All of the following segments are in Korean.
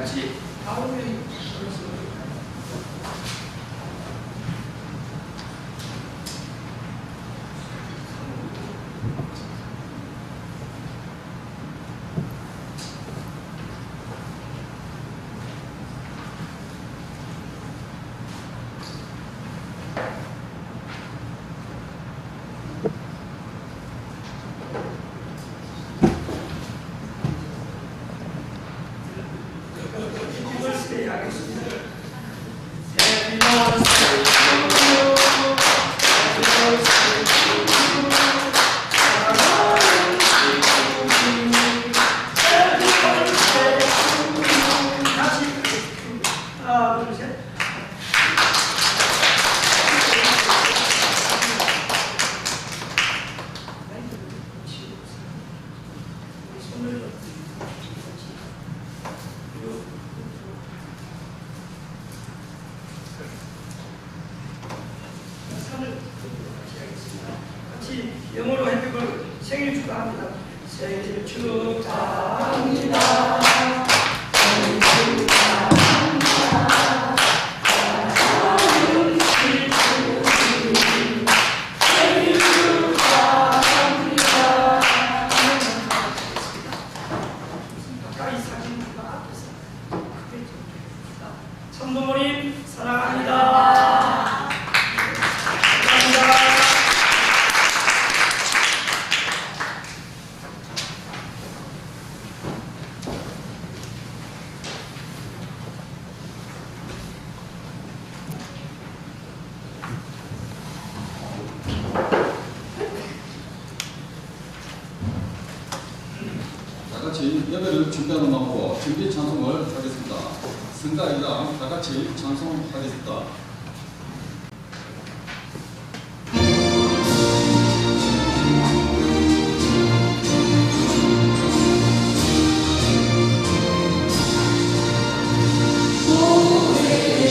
같이 다음에 영어로 해피볼 생일 축하합니다. 생일 축하합니다. 생일 축하합니다. 생일 축하합니다. 가까이 사진 앞에서 크게 좀 천도모님 사랑합니다. 감사합니다. 다같이 예배를 준비하는 마음으로 준비 찬송을 하겠습니다. 승가이가 다같이 찬송하겠습니다. 내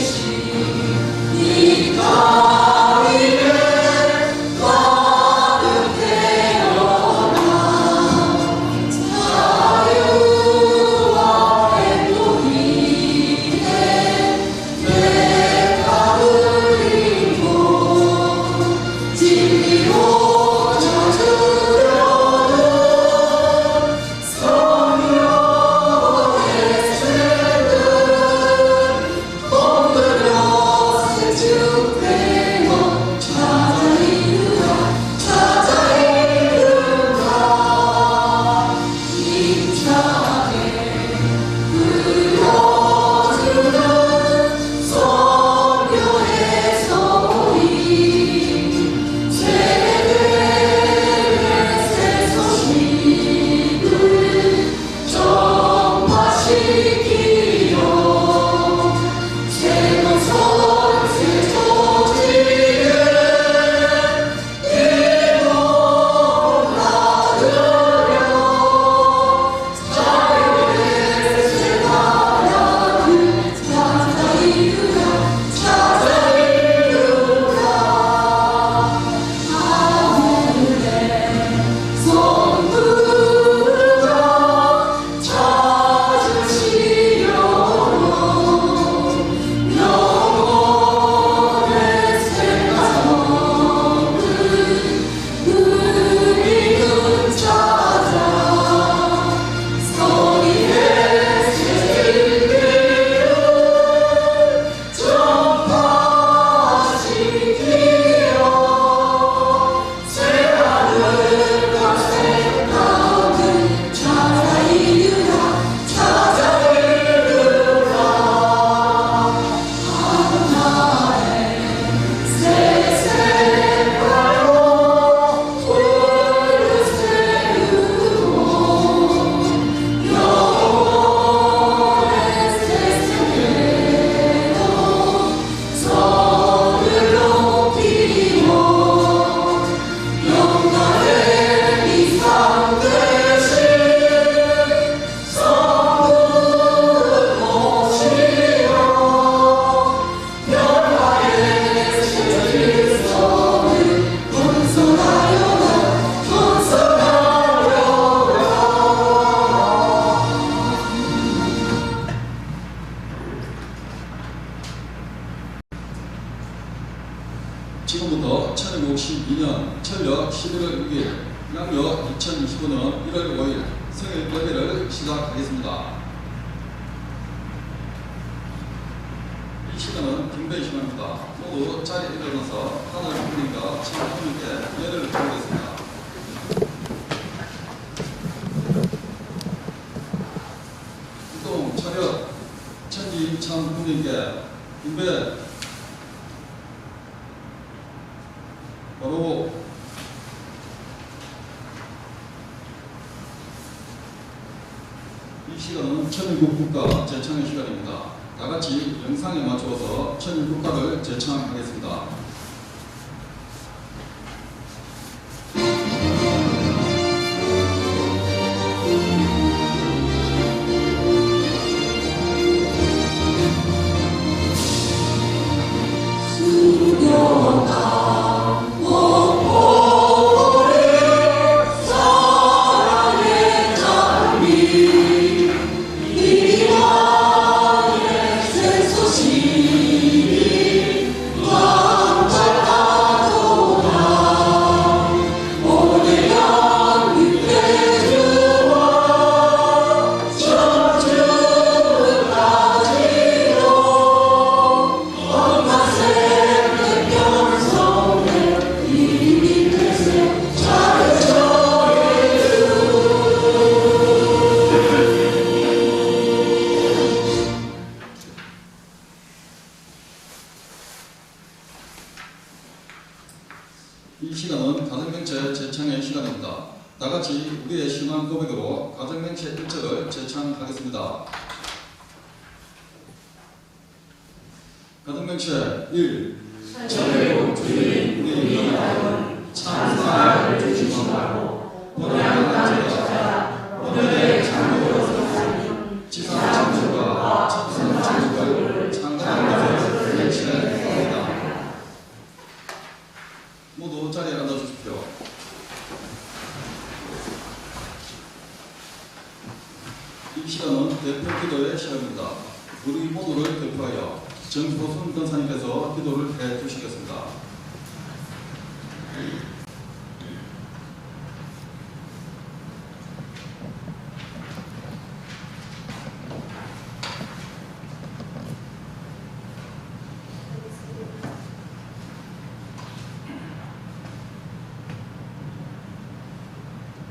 지금부터 1952년 철력 11월 6일, 양력 2025년 1월 5일 생일 예배를 시작하겠습니다. 이 시간은 경배 시간입니다. 모두 자리에 일어나서 하늘 하나님과 참 하나님께 예를 드리겠습니다. 이동 차렷 천지 참 하나님께 경배. 바로 이 시간은 천일국 국가 제창의 시간입니다. 다같이 영상에 맞추어서 천일국가를 제창하겠습니다. 이 시간은 가정명체 제창의 시간입니다. 다같이 우리의 신앙 고백으로 가정명체 1절을 제창하겠습니다. 가정명체 1. 천일국 주인 우리 하나님 참 사랑을 주시고 본향한 제자 오늘의 장로로서 사는 지상 창조가 천상 창조를 창조한 것을 명시합니다. 모두 자리에 앉아주십시오. 이 시간은 대표 기도의 시간입니다. 우리 모두를 대표하여 정포순 권사님께서 기도를 해주시겠습니다.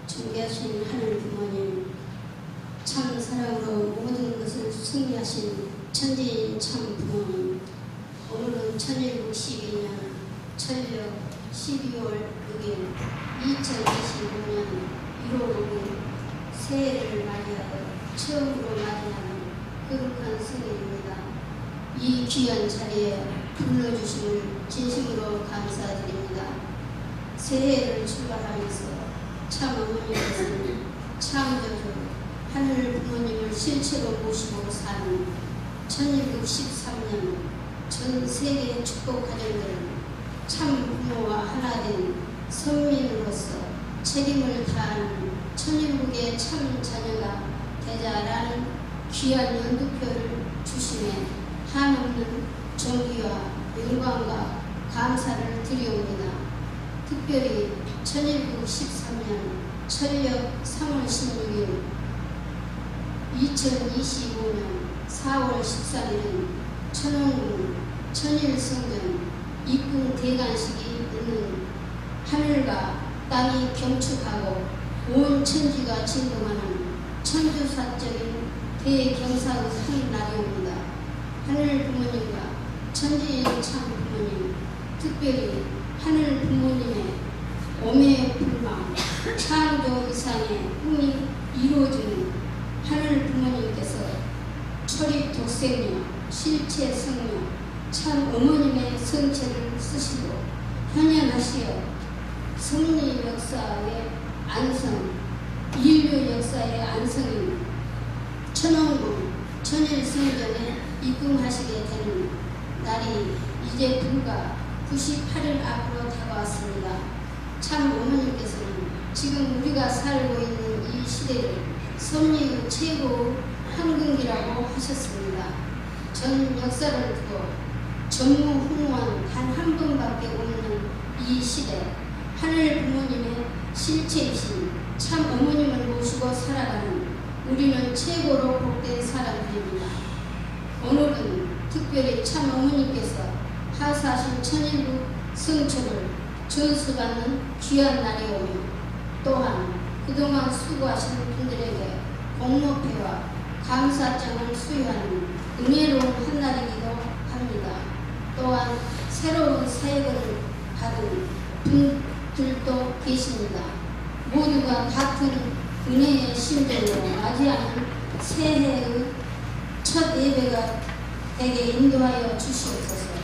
존귀하신 하늘 부모님, 참 사랑으로 모든 것을 승리하신 천지인 참 부모님, 오늘은 1112년 철력 12월 6일 2025년 1월 5일 새해를 맞이하여 처음으로 맞이하는 거룩한 생일입니다. 이 귀한 자리에 불러주심을 진심으로 감사드립니다. 새해를 출발하면서 참 어머니께서는 창조주 하늘 부모님을 실체로 모시고 사는 1113년 전 세계 축복 가정들을 참 부모와 하나 된 선민으로서 책임을 다하는 천일국의 참 자녀가 되자라는 귀한 연두표를 주심에 한없는 존귀와 영광과 감사를 드리옵니다. 특별히 천일국 13년 철력 3월 16일 2025년 4월 14일은 천원궁 천일성전 입궁 대관식이 있는 하늘과 땅이 경축하고 온 천지가 진동하는 천주사적인 대경사의 한 날이옵니다. 하늘 부모님과 천지인 참 부모님, 특별히 하늘 부모님의 오매 불망 창조 이상의 꿈이 이루어지는 하늘 부모님께서 철입 독생녀 실체 성녀 참 어머님의 성체를 쓰시고 현현하시어 성리 역사의 안성 인류 역사의 안성인 천원궁 천일성전에 입궁하시게 되는 날이 이제 불과 98일 앞으로 다가왔습니다. 참 어머님께서는 지금 우리가 살고 있는 이 시대를 섭리의 최고 한국이라고 하셨습니다. 전 역사를 두고 전무후무한 단 한 번밖에 없는 이 시대, 하늘 부모님의 실체이신 참 어머님을 모시고 살아가는 우리는 최고로 복된 사람들입니다. 오늘은 특별히 참 어머님께서 하사하신 천일국 성처를 전수받는 귀한 날이오며 또한 그동안 수고하신 분들에게 공로패와 감사장을 수여하는 은혜로운 한 날이기도 합니다. 또한 새로운 사역을 받은 분들도 계십니다. 모두가 같은 은혜의 심정으로 맞이하는 새해의 첫 예배가 되게 인도하여 주시옵소서.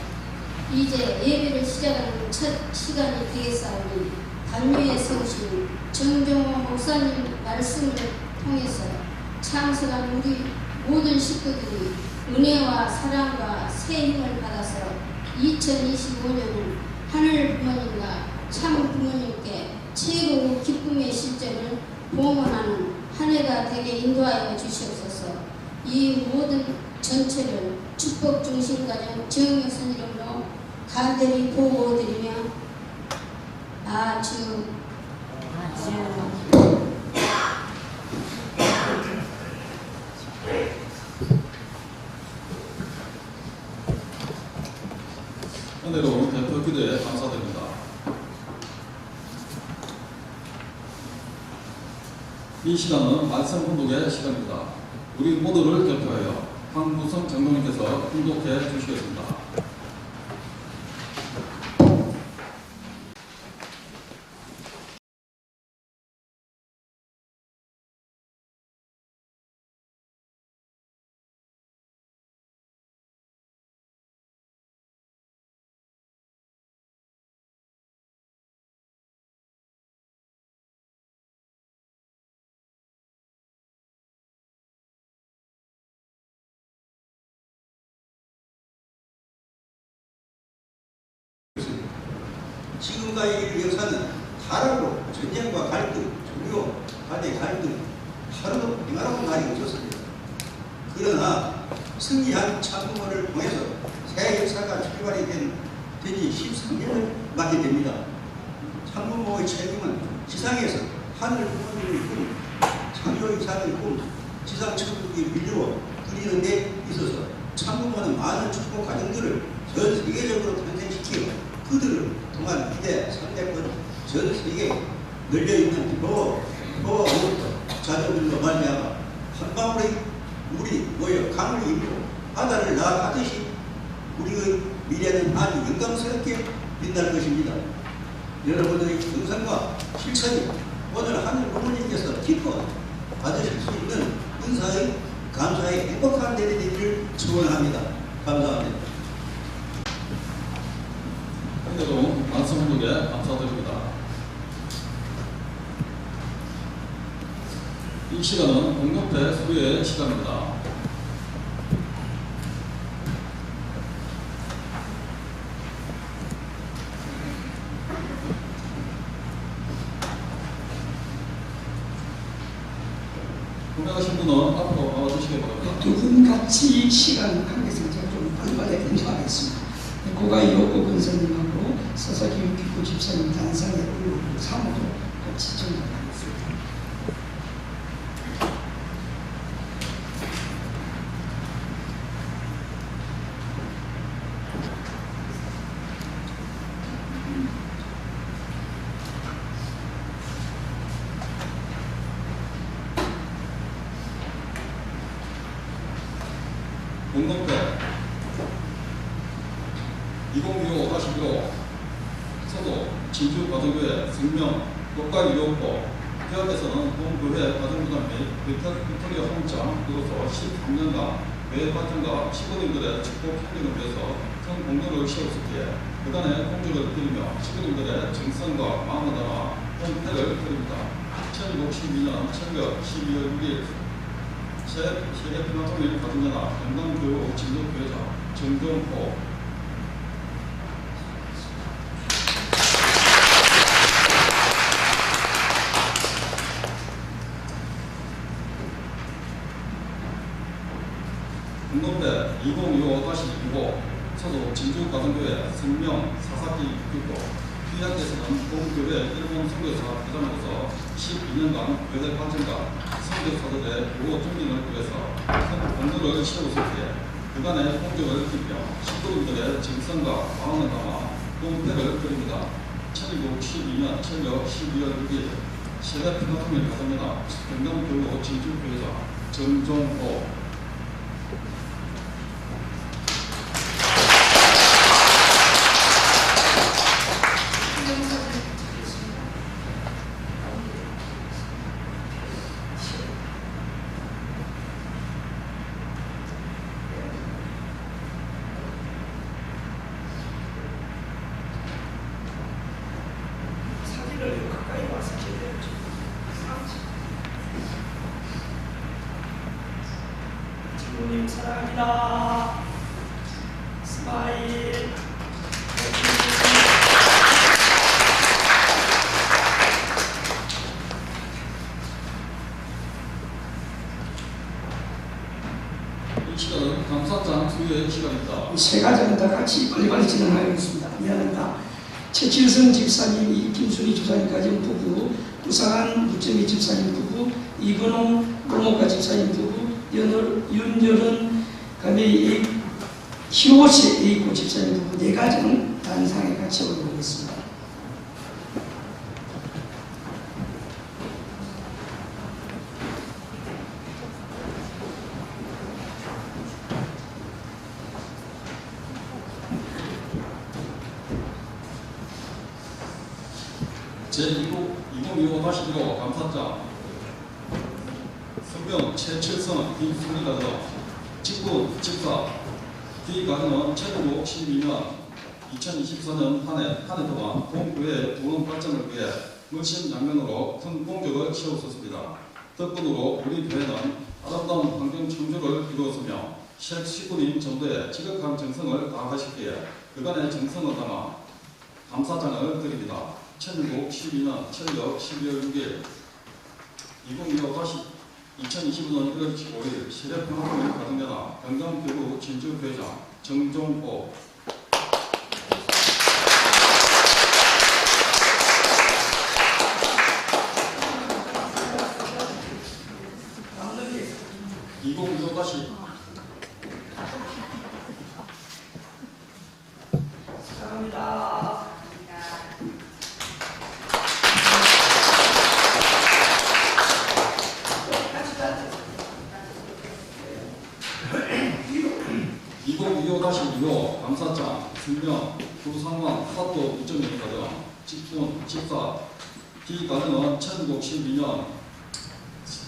이제 예배를 시작하는 첫 시간이 되겠사오니 단유의 성신 정종호 목사님 말씀을 통해서 참석한 우리 모든 식구들이 은혜와 사랑과 새 힘을 받아서 2025년은 하늘 부모님과 참 부모님께 최고의 기쁨의 실정을 봉헌하는 한 해가 되게 인도하여 주시옵소서. 이 모든 전체를 축복 중심가정 정유선 이름으로 간절히 보고드리며 아주 은혜로운 대표 기도에 감사드립니다. 이 시간은 말씀 훈독의 시간입니다. 우리 모두를 대표하여 황무성 장로님께서 훈독해 주시겠습니다. 지금까지 역사는 타락으로 전쟁과 갈등, 종교 간의 갈등, 하루도 평화로운 날이 없었습니다. 그러나 승리한 참부모를 통해서 새 역사가 출발이 되니 13년을 맞게 됩니다. 참부모의 책임은 지상에서 하늘 부모님의 꿈, 창조의 산의 꿈, 지상 천국의 민주로 그리는 데 있어서 참부모는 많은 축복 가정들을 전 세계적으로 탄생시키고 그들을 통한 기대, 상대권 전 세계에 널려있는 더 자녀들로 말미암아 한 방울의 물이 모여 강을 이루고 바다를 나아가듯이 우리의 미래는 아주 영광스럽게 빛날 것입니다. 여러분의 정성과 실천이 오늘 하늘 부모님께서 기뻐 받으실 수 있는 은사의 감사의 행복한 날이 되기를 축원합니다. 감사합니다. 은혜로운 말씀 훈독에 감사드립니다. 이 시간은 공동체 수료의 시간입니다. 구매하신 분은 앞으로 나와주시기 바랍니다. 두 분 같이 시간 관계에서 제가 좀 얼마나 인정하겠습니다. 고가의 요고 권사님하고 서사기 육기구 집사님 단상에 올리고 사모도 같이 정리하겠습니다. 공동체 2025-15 서도 진주 가정교회 성명 독가유료법 개업에서는 본교회 가정부담 및 빅토리아 홍장으로서 13년간 교회 발전과 식구님들의 축복 행진을 위해서 큰 공로를 세웠었기에 그간의 공적을 드리며 식구님들의 정성과 마음을 담아 본패를 드립니다. 1962년 12월 6일 세계평화통일 가정연합 영광교회 진도교회장 정종호 공동대 2025-25 서도 진주 가정교회 성명 사사기 교고 피약에서는 동교회 일본 선교사 부장으로서 12년간 교회 발전과 선교사들의 보호 증진을 위해서 큰 공로를 세우셨기에 그간의 공적을 기며 식구들의 정성과 마음을 담아 공패를 드립니다. 1912년 철력 12월 6일 세대 평화통일 가정연합 경남교구 진주교회장 정종호 사진을 가까이 와서 제대로 부모님 사랑합니다. 스마일. 이 시간은 감사장 수요의 시간입니다. 세 가지는 다 같이 빨리빨리 진행하겠습니다. 미안합니다. 최칠성 집사님, 김순희 집사님 가정 부부, 부상한 무정희 집사님 부부, 이건홍 노목가 집사님 부부, 윤여른 감히 히로시 에이코 집사님 부부 네 가정은 단상에 같이 올라오겠습니다. 제2025-1호 감사장 성명 최철성 김순희 가정 직분 집사 뒤가정은 1912년 2024년 한 해 동안 동교회 부흥 발전을 위해 물심양면으로 큰 공적을 세웠었습니다. 덕분으로 우리 교회는 아름다운 환경 청조를 이루었으며 식구님 전도에 지극한 정성을 다하셨기에 그간의 정성을 담아 감사장을 드립니다. 1912년 철력 12월 6일 2025-2025년 1월 15일 세례평화통일 가정연합 경남교구 진주교회장 정종호 사랑합니다. (2025-1호) 감사장 승명 구상원 사도 이정민 가정 직분 집사 이 가정은 1912년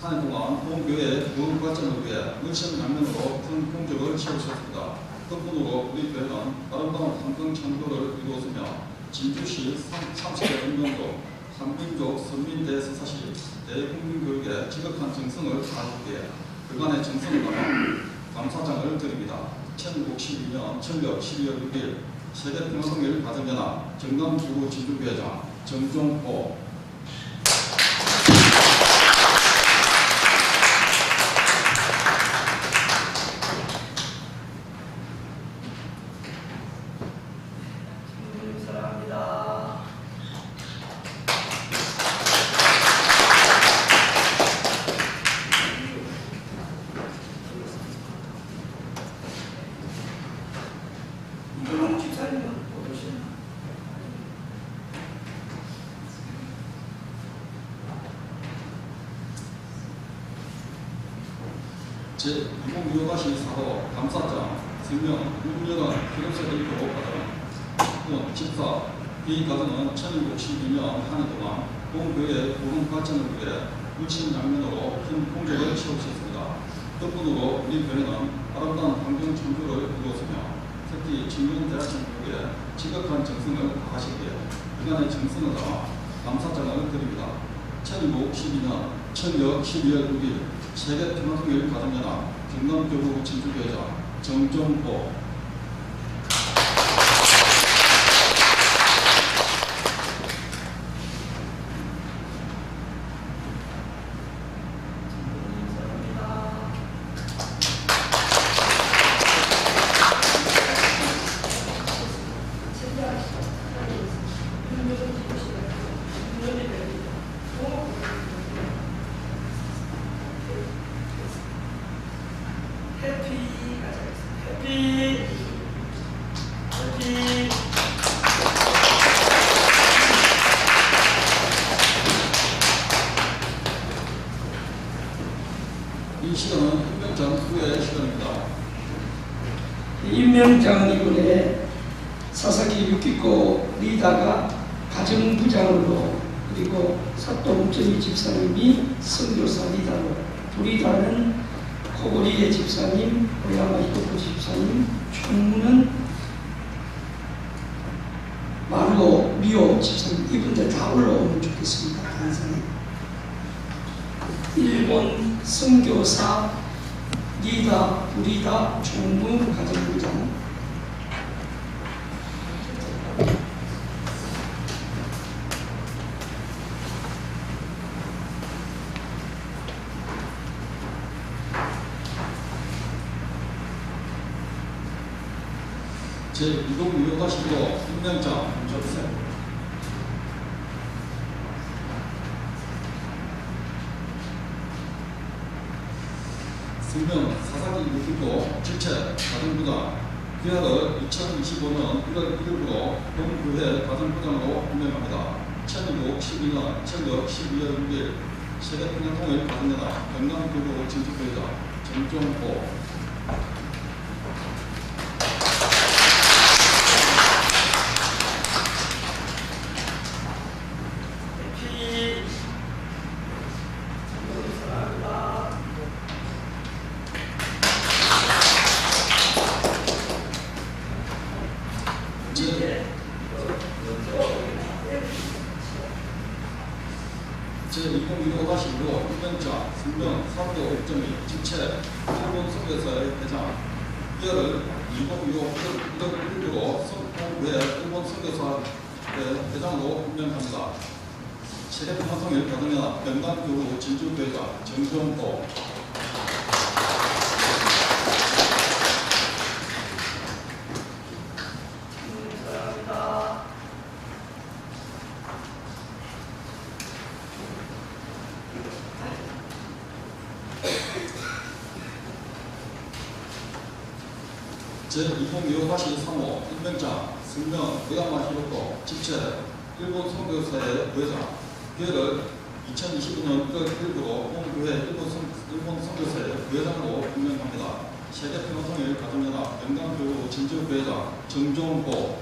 한 해 동안 본교회 부흥 발전을 위해 물심양면으로 큰 공적을 세우셨습니다. 덕분으로 우리 교회는 아름다운 환경 창조를 이루었으며 진주시 30대 운동도 한민족 선민대서사시 대국민교육에 지극한 정성을 다하셨기에 그간의 정성을 담아 감사장을 드립니다. 1912년 철력 12월 6일 세계평화통일 가정연합 경남교구 진주교회장 정종호 사랑합니다. 이거는 집사님은 어떠시나요? 제2025-4호 감사장 승명 윤여란 기록사를 입고 가정 집사 이 가정은 1912년 한 해 동안 본교회 부흥 발전을 위해 물심양면으로 큰 공적을 세우셨습니다. 덕분으로 우리 교회는 아름다운 환경 창조를 이루었으며 특히 청년대학생 교육에 지극한 정성을 다하시기에 그간의 정성을 담아 감사장을 드립니다. 1912년 철력 12월 6일 세계평화통일 가정연합 경남교구 진주교회장 정종호 이 시간은 임명장 후의 시간입니다. 임명장은 이번에 사사기 유키코 리다가 가정부장으로, 그리고 사또 묵정이 집사님이 선교사 리다로, 둘이 다른 코고리의 집사님, 오야마 히토코 집사님, 총무는 마르오 미오 집사님, 이분들 다 올라오면 좋겠습니다. 단상에 일본 선교사 리다, 부리다, 총무, 가정부장. 제2065-1호 임명장 접수. 승명 사사기 유키코 지체 가정부장 귀하를 2025년 1월 1일부로 본교회 가정부장으로 임명합니다. 1611년 12월 6일 세계평양통일 가정연합 경남교구 진축회장 정종호. 제2025-1호 임명장 승명 사도 옥정이 지체 일본 선교사의 회장 이하를 2025 1월 1일부로 성공회 일본 선교사의 회장으로 임명합니다. 세계평화통일 가정연합 경남교구 진주회장 정정호. 제2025-3호 임명장 승명 오야마 히로코 지체 일본 선교사의 부회장 기회를 2025년 1월 1일부로 본교회 일본 선교사의 부회장으로 임명합니다. 세계평화통일 가정연합 경남교구 진주회장 정종호.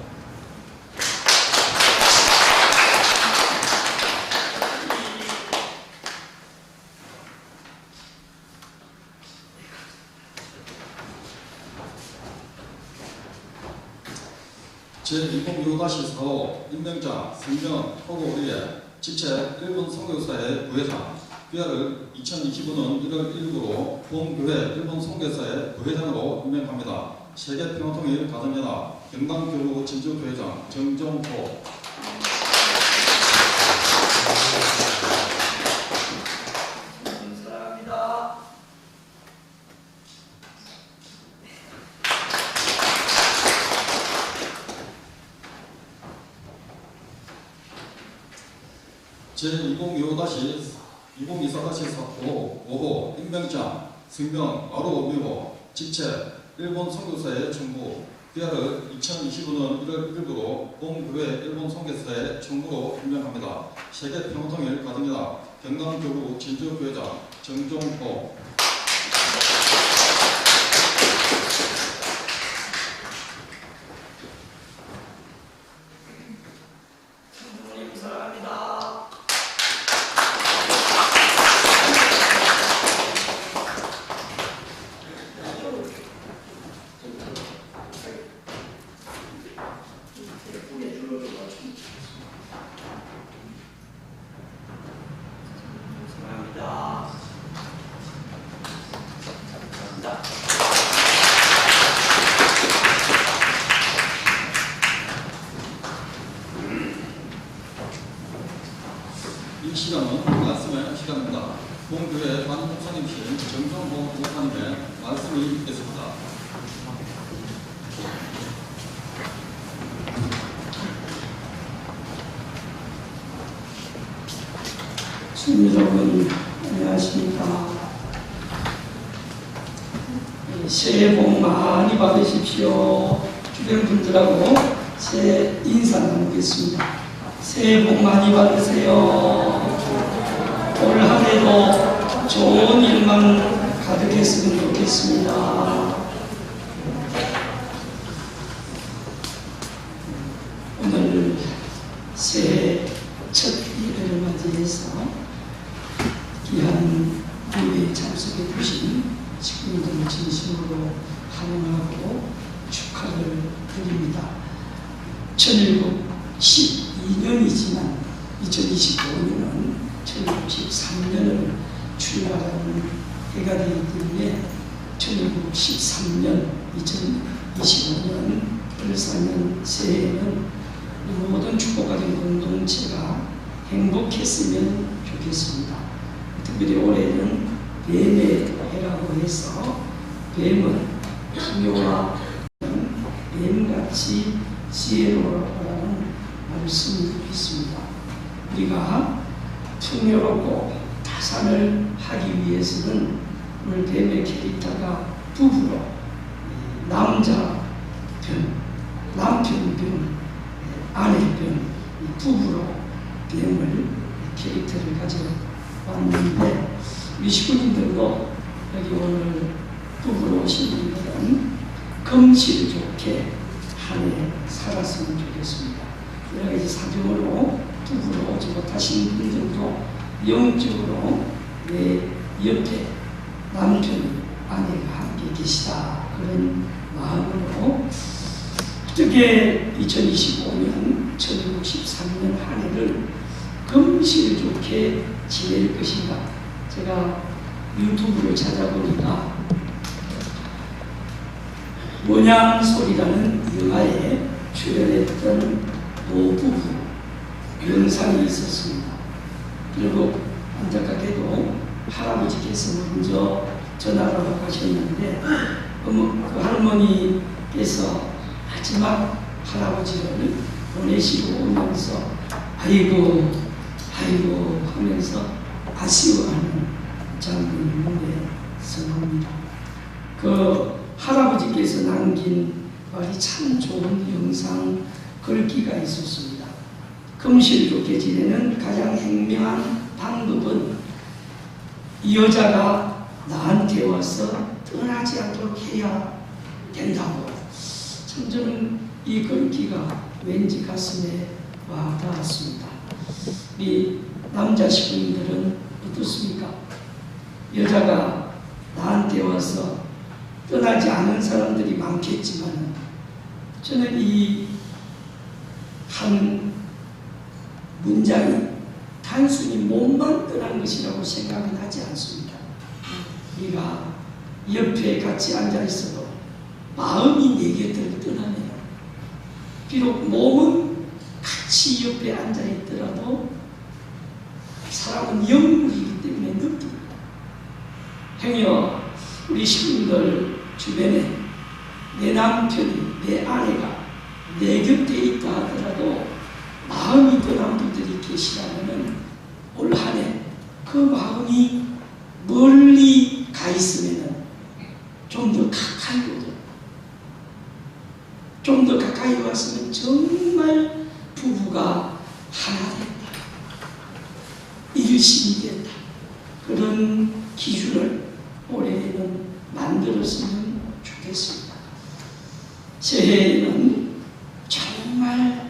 제2025-4호 임명장 승명 호고리에 지체 일본 선교사의 부회장 귀하를 2025년 1월 1일부로 본교회 일본 선교사의 부회장으로 임명합니다. 세계평화통일 가정연합 경남교구 진주회장 정정호. 제2024-5호 임명장 승명 마루오미호 지체 일본 선교사의 총무 귀하를 2025년 1월 1일부로 본교회 일본 선교사의 총무로 임명합니다. 세계평화통일 가정연합 경남교구 진주회장 정종호. 이 시간은 말씀의 시간입니다. 본교회 담임 목사님이신 정정호 목사님의 말씀이 있겠습니다. 시민 여러분 안녕하십니까. 새해 복 많이 받으십시오. 주변 분들하고 새 인사 나누겠습니다. 새해 복 많이 받으세요. 올 한 해도 좋은 일만 가득했으면 좋겠습니다. 오늘 새해 첫 일을 맞이해서 귀한 예배에 참석해 주신 식구님들을 진심으로 환영하고 축하를 드립니다. 1912년이지만 2025년은 1913년을 출발하는 해가 되기 때문에 1913년, 2025년, 을사년 새해에는 모든 축복가정 공동체가 행복했으면 좋겠습니다. 특별히 올해는 뱀의 해라고 해서 뱀은 풍요와 뱀같이 지혜로워라는 말씀이 있습니다. 우리가 풍요롭고 다산을 하기 위해서는 오늘 뱀의 캐릭터가 부부로 남자 뱀, 남편 뱀, 아내 뱀, 부부로 뱀을 캐릭터를 가져왔는데 우리 식구님들도 여기 오늘 부부로 오신 분들은 금실 좋게 한 해 살았으면 좋겠습니다. 여러 가지 사정으로 부부로 오지 못하신 분들도 영적으로 내 옆에 남편, 아내가 함께 계시다 그런 마음으로 어떻게 2025년 1963년 한 해를 금실 좋게 지낼 것인가. 제가 유튜브를 찾아보니까 모냥소리라는 영화에 출연했던 노부부 영상이 있었습니다. 그리고 안타깝게도 할아버지께서 먼저 전화로 가셨는데 그 할머니께서 마지막 할아버지를 보내시고 오면서 아이고 하면서 아쉬워하는 장면이 눈에 선합니다. 그 할아버지께서 남긴 말이 참 좋은 영상 글귀가 있었습니다. 금실 좋게 지내는 가장 현명한 방법은 이 여자가 나한테 와서 떠나지 않도록 해야 된다고. 참 저는 이 글귀가 왠지 가슴에 와 닿았습니다. 우리 남자 식구님들은 어떻습니까? 여자가 나한테 와서 떠나지 않은 사람들이 많겠지만 저는 이 한 문장이 단순히 몸만 떠난 것이라고 생각은 하지 않습니다. 우리가 옆에 같이 앉아 있어도 마음이 내 곁을 떠나네요. 비록 몸은 같이 옆에 앉아 있더라도 사람은 영물이기 때문에 느낍니다. 행여 우리 식구들 주변에 내 남편이, 내 아내가 내 곁에 있다 하더라도 마음이 떠난 분들이 계시다면 올 한 해 그 마음이 멀리 가 있으면 좀 더 가까이 오도록, 좀 더 가까이 왔으면 정말 부부가 하나 된다, 일심이 된다, 그런 기준을 올해에는 만들었으면 좋겠습니다. 새해에는 정말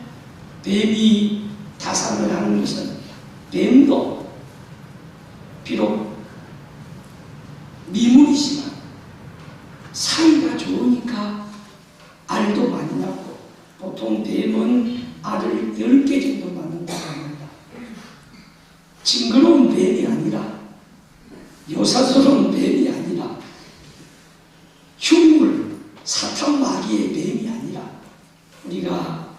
뱀이 다산을 하는 것은 뱀도 비록 미물이지만 사이가 좋으니까 알도 많이 낳고, 보통 뱀은 알을 10개 정도 낳는다고 합니다. 징그러운 뱀이 아니라, 요사스러운 뱀이 아니라, 흉물, 사탄 마귀의 뱀이 아니라, 우리가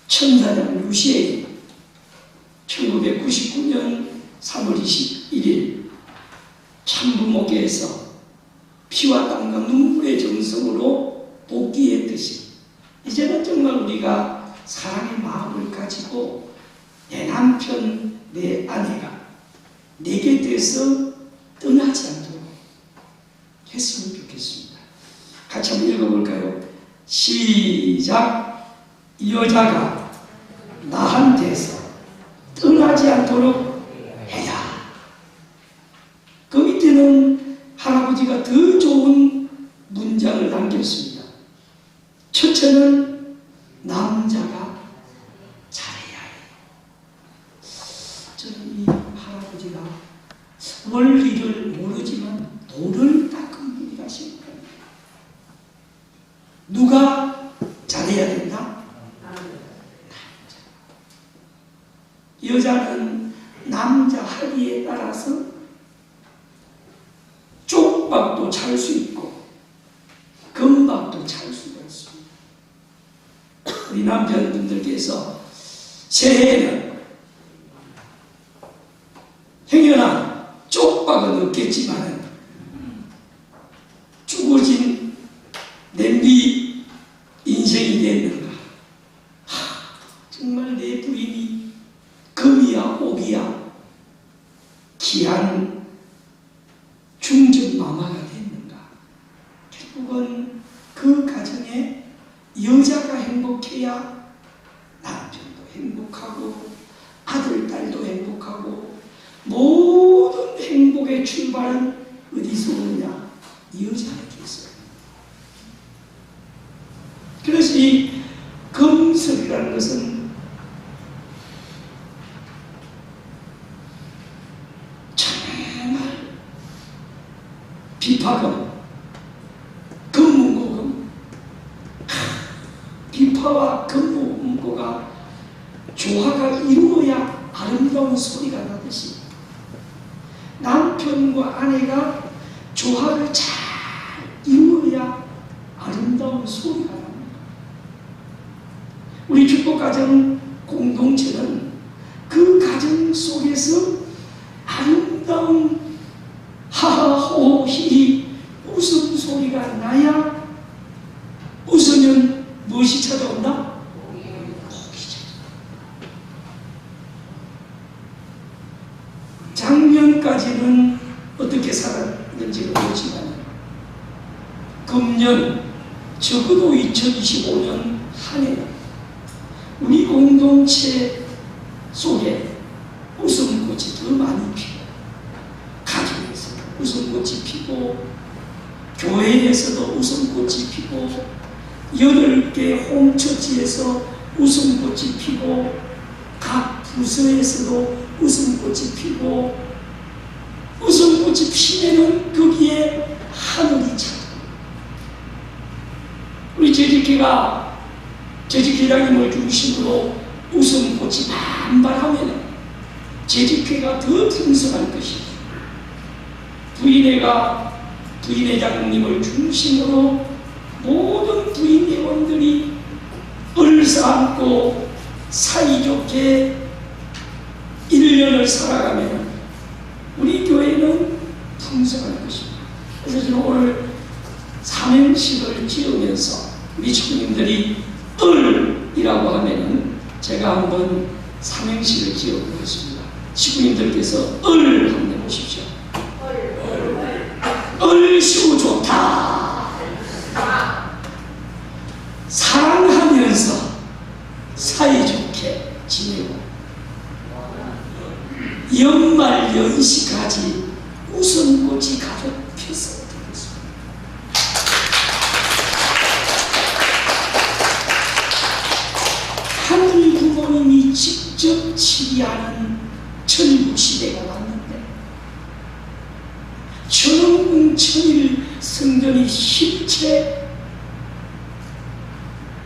천사장 루시에게 1999년 3월 21일 참부목회에서 피와 땀과 눈물의 정성으로 복귀했듯이 이제는 정말 우리가 사랑의 마음을 가지고 내 남편, 내 아내가 내 곁에서 떠나지 않도록 했으면 좋겠습니다. 같이 한번 읽어볼까요? 시작. 여자가 나한테서 떠나지 않도록 해야. 그 밑에는 할아버지가 더 좋은 문장을 남겼습니다. 첫째는 남자가 잘해야 해요. 저는 이 할아버지가 원리를 모르지만 도를 닦은 분이다 싶어요. 누가 잘해야 된다? 여자는 남자 하기에 따라서 쪽박도 찰 수 있고 금박도 찰 수가 있습니다. 우리 남편분들께서 새해에는 행여나 쪽박은 없겠지만 죽어진 냄비 인생이 됐는가? 정말 내 부인이 금이야 옥이야 귀한 중전마마가 됐는가? 결국은 그 가정에 여자가 행복해야 남편도 행복하고 아들, 딸도 행복하고 모든 행복의 출발은 어디서 오느냐? 여자에게 있어요. 그래서 이 금설이라는 것은 정말 비파금, 금문고금, 비파와 금문고가 조화가 이루어야 아름다운 소리가 나듯이 남편과 아내가 조화를 잘 이루어야 아름다운 소리가 납니다. 우리 축복가정 공동체는 그 가정 속에서 아름다운 하하호히 웃음소리가 나야 웃으면 무엇이 찾아온다? 복이 찾아온다. 작년까지는 어떻게 살았는지 모르지만 금년 적어도 2025년 한 해는 우리 공동체 속에 웃음꽃이 더 많이 피고 가정에서 웃음꽃이 피고 교회에서도 웃음꽃이 피고 8개 홈처치에서 웃음꽃이 피고 각 부서에서도 웃음꽃이 피고 웃음꽃이 피면은 거기에 하늘이 찾아. 우리 재직회장님을 중심으로 웃음꽃이 만발하면 재직회가 더 풍성할 것이고 부인회장님을 중심으로 모든 부인 회원들이 얼싸안고 사이좋게 1년을 살아가면 우리 교회는 풍성할 것입니다. 그래서 저는 오늘 삼행식을 지으면서 우리 친구님들이 을이라고 하면은 제가 한번 삼행식을 지어보겠습니다. 친구님들께서 을 한번 해보십시오. 얼씨구 좋다. 사랑하면서 사이좋게 지내고 연말 연시까지 웃음꽃이 가득 폈으면 좋겠습니다. 하늘 부모님이 직접 치리하는 천국시대가 왔는데 천흥궁 천일 성전이 실체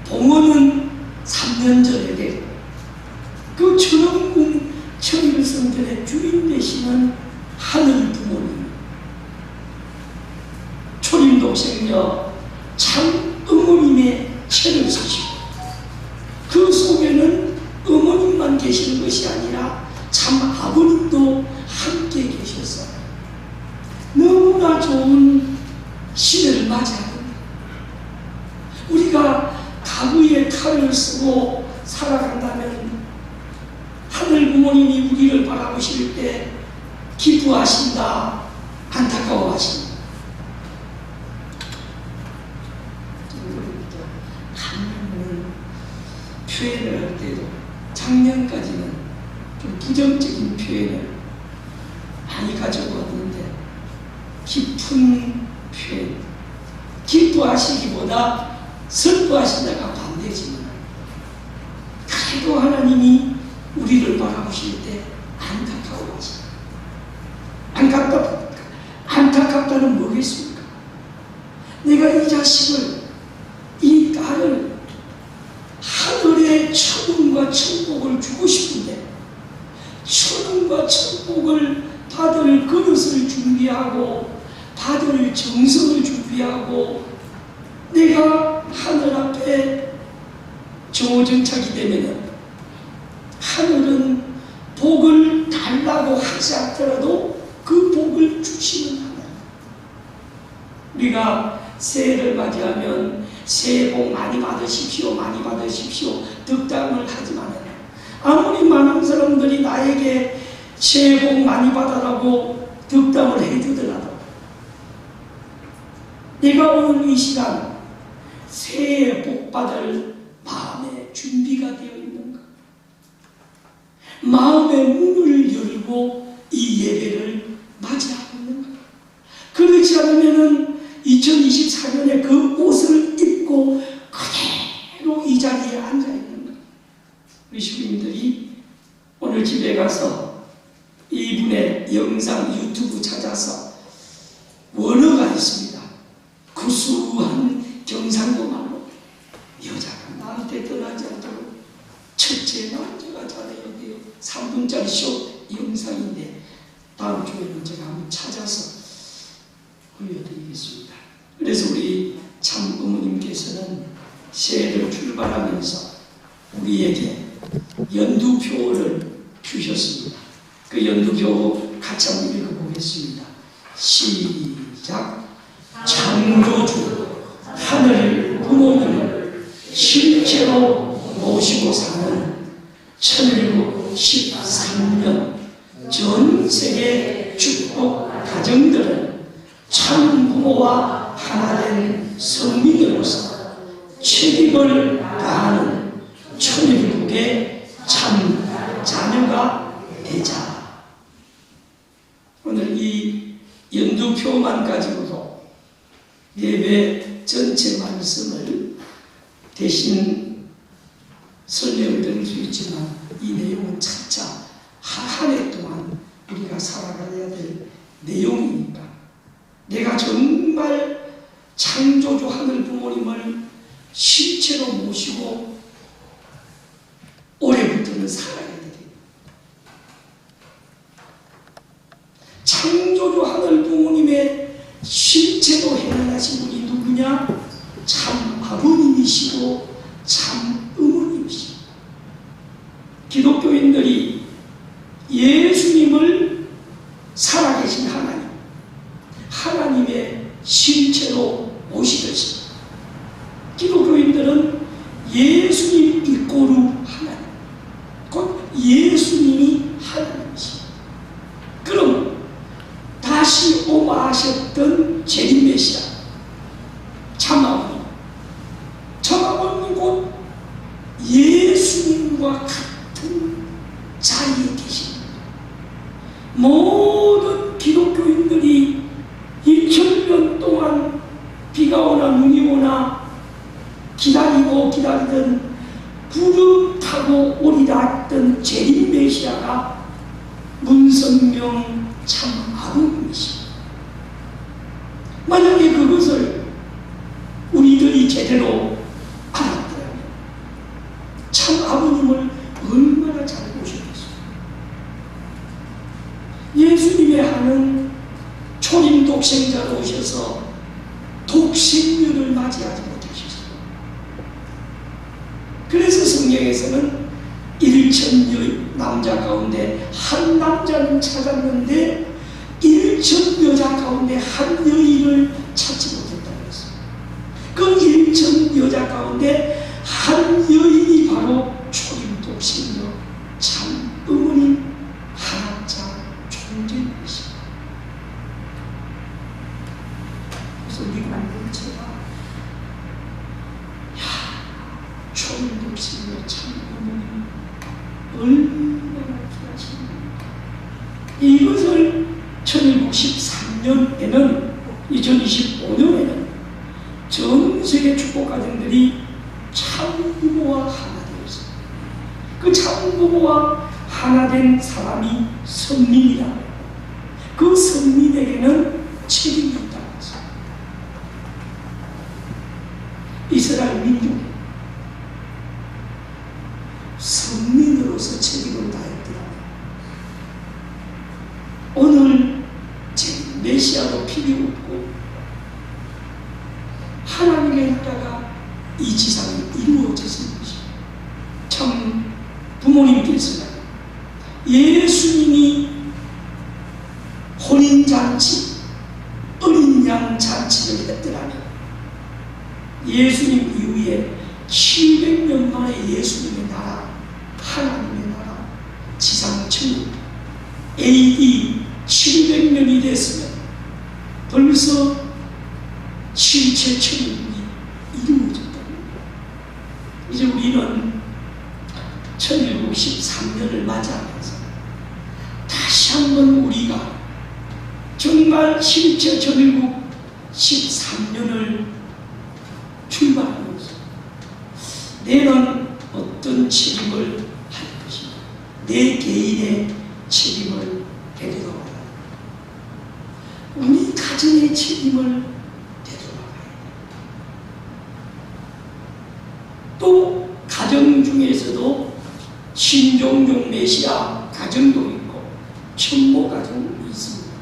봉헌은 3년 전에 되고 그 천흥궁 천일 성전의 주인 되시는 하늘 부모님 초림독생녀 참 어머님의 채를 사시고 그 속에는 어머님만 계시는 것이 아니라 참 아버님도 함께 계셔서 너무나 좋은 시대를 맞이합니다. 우리가 가부의 칼을 쓰고 살아간다면 하늘 부모님이 우리를 바라보실 때 기뻐하신다, 안타까워하신다. 감사는 표현을 할 때도 작년까지는 좀 부정적인 표현을 많이 가지고 왔는데 깊은 표현, 기뻐하시기보다 슬퍼하신다가 반대지만 그래도 하나님이 우리를 바라보실 때 안타까워하시다. 안타깝다는 뭐겠습니까? 내가 이 자식을, 이 딸을 하늘의 천국과 천복을 주고 싶은데 천국과 천복을 받을 그릇을 준비하고 받을 정성을 준비하고 내가 하늘 앞에 정오정착이 되면 하늘은 복을 달라고 하지 않더라도 그 복을 주시는 하나님. 우리가 새해를 맞이하면 새해 복 많이 받으십시오, 많이 받으십시오 득담을 하지만 아무리 많은 사람들이 나에게 새해 복 많이 받아라고 득담을 해주더라도 내가 오늘 이 시간 새해 복 받을 마음의 준비가 되어 있는가? 마음의 문을 열고 이 예배를 맞이하고 있는가? 그렇지 않으면 2024년에 그 옷을 입고 그대로 이 자리에 앉아 있는가? 우리 주님들이 오늘 집에 가서 이분의 영상 유튜브 찾아서 원어가 있습니다. 구수한 경상도말로 여자가 나한테 떠나지 않도록 첫째 남자가 잘해야 돼요. 3분짜리 쇼 영상인데 다음 주에는 제가 한번 찾아서 보여드리겠습니다. 그래서 우리 참 어머님께서는 새해를 출발하면서 우리에게 연두표를 주셨습니다. 그 연두표 같이 한번 읽어보겠습니다. 시작. 창조주 하늘 부모님을 실제로 모시고 사는 1913년 전 세계 축복 가정들은 참 부모와 하나된 성민으로서 책임을 다하는 천일국의 참 자녀가 되자. 오늘 이 연두표만 가지고도 예배 전체 말씀을 대신 설명을 드릴 수 있지만 이 내용은 차차 한 해 동안 우리가 살아가야 될 내용이니까 내가 정말 창조주 하늘 부모님을 실체로 모시고 올해부터는 살아야 되겠다. 창조주 하늘 부모님의 실체로 행하신 분이 누구냐? 참 아버님이시고 참 어머님이시고. 기독교인들이 예수님을 살아계신 하나님, 하나님의 실체로 모시듯이 기독교인들은 예수님 이꼬르 하나님, 곧 예수님이 하나님이십니다. 그럼 다시 오마하셨던 재림 메시아 참아버님, 참아버님 곧 예수님과 같은 자리에 계십니다. 모든 기독교인들이 2000년 동안 비가 오나 눈이 오나 기다리던 구름 타고 오리라 했던 재림 메시아가 문성명 참 아버님이십니다. 만약에 그것을 우리들이 제대로 알았더라면 참 아버님을 얼마나 잘 모셨겠어요. 예수님의 하는 초림 독생자로 오셔서 독생녀를 맞이하지 못하셨어요. 그래서 성경에서는 1,000 남자 가운데 한 남자는 찾았는데 1,000 여자 가운데 한 여인을 찾지 못했다고 했어요. 그 1,000 여자 가운데 한 여인이 바로 초림 독생녀 참 어머님 하나자 존재이십니다. 그래서 우리 공동체가 천국신과 참 얼마나 귀하십니까. 이것을 1113년에는 2025년에는 전 세계 축복 가정들이 참부모와 하나 되었습니다. 그 참부모와 하나 된 사람이 선민이다. 그 선민에게는 책임이 있다고 했습니다. 이스라엘 민족이 선민으로서 책임을 다했더라면 오늘 메시아도 필요 없고 하나님의 나라가 이 지상에 이루어졌을 것입니다. 참 부모님께서는 예수님이 혼인잔치, 어린 양 잔치를 했더라면 예수님 이후에 700년 만에 예수님의 나라, 하나님의 나라, 지상 천국 AD 700년이 됐으면 벌써 실체 천국이 이루어졌답니다. 이제 우리는 1113년을 맞이하면서 다시 한번 우리가 정말 실제 1113년을 출발하면서 내는 어떤 책임을 할 것인가, 내 개인의 책임을 되돌아가야 한다. 우리 가정의 책임을 되돌아가야 한다. 또 가정 중에서도 신종종 메시아 가정도 있고 천모 가정이 있습니다.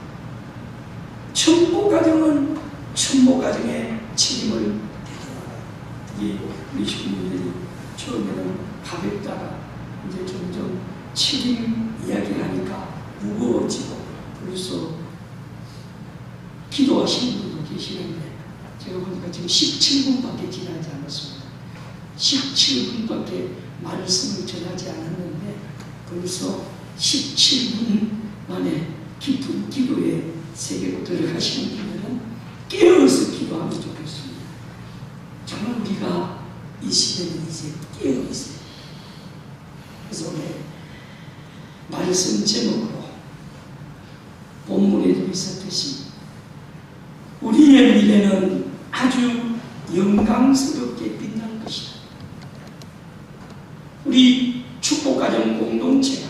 천모 가정은 천모 가정의 책임을 되돌아가야 합니다. 우리 신부들이 처음에는 가볍다가 이제 점점 책임 이야기하니까 무거워지고 벌써 기도하시는 분도 계시는데 제가 보니까 지금 17분밖에 지나지 않았습니다. 17분밖에 말씀을 전하지 않았는데 벌써 17분 만에 깊은 기도의 세계로 들어가시는 분들은 깨어서 기도하면 좋겠습니다. 정말 우리가 이 시대는 이제 깨어있어요. 그래서 오늘 말씀 제목으로 본문에도 있었듯이 우리의 미래는 아주 영광스럽게 빛날 것이다. 우리 축복가정 공동체가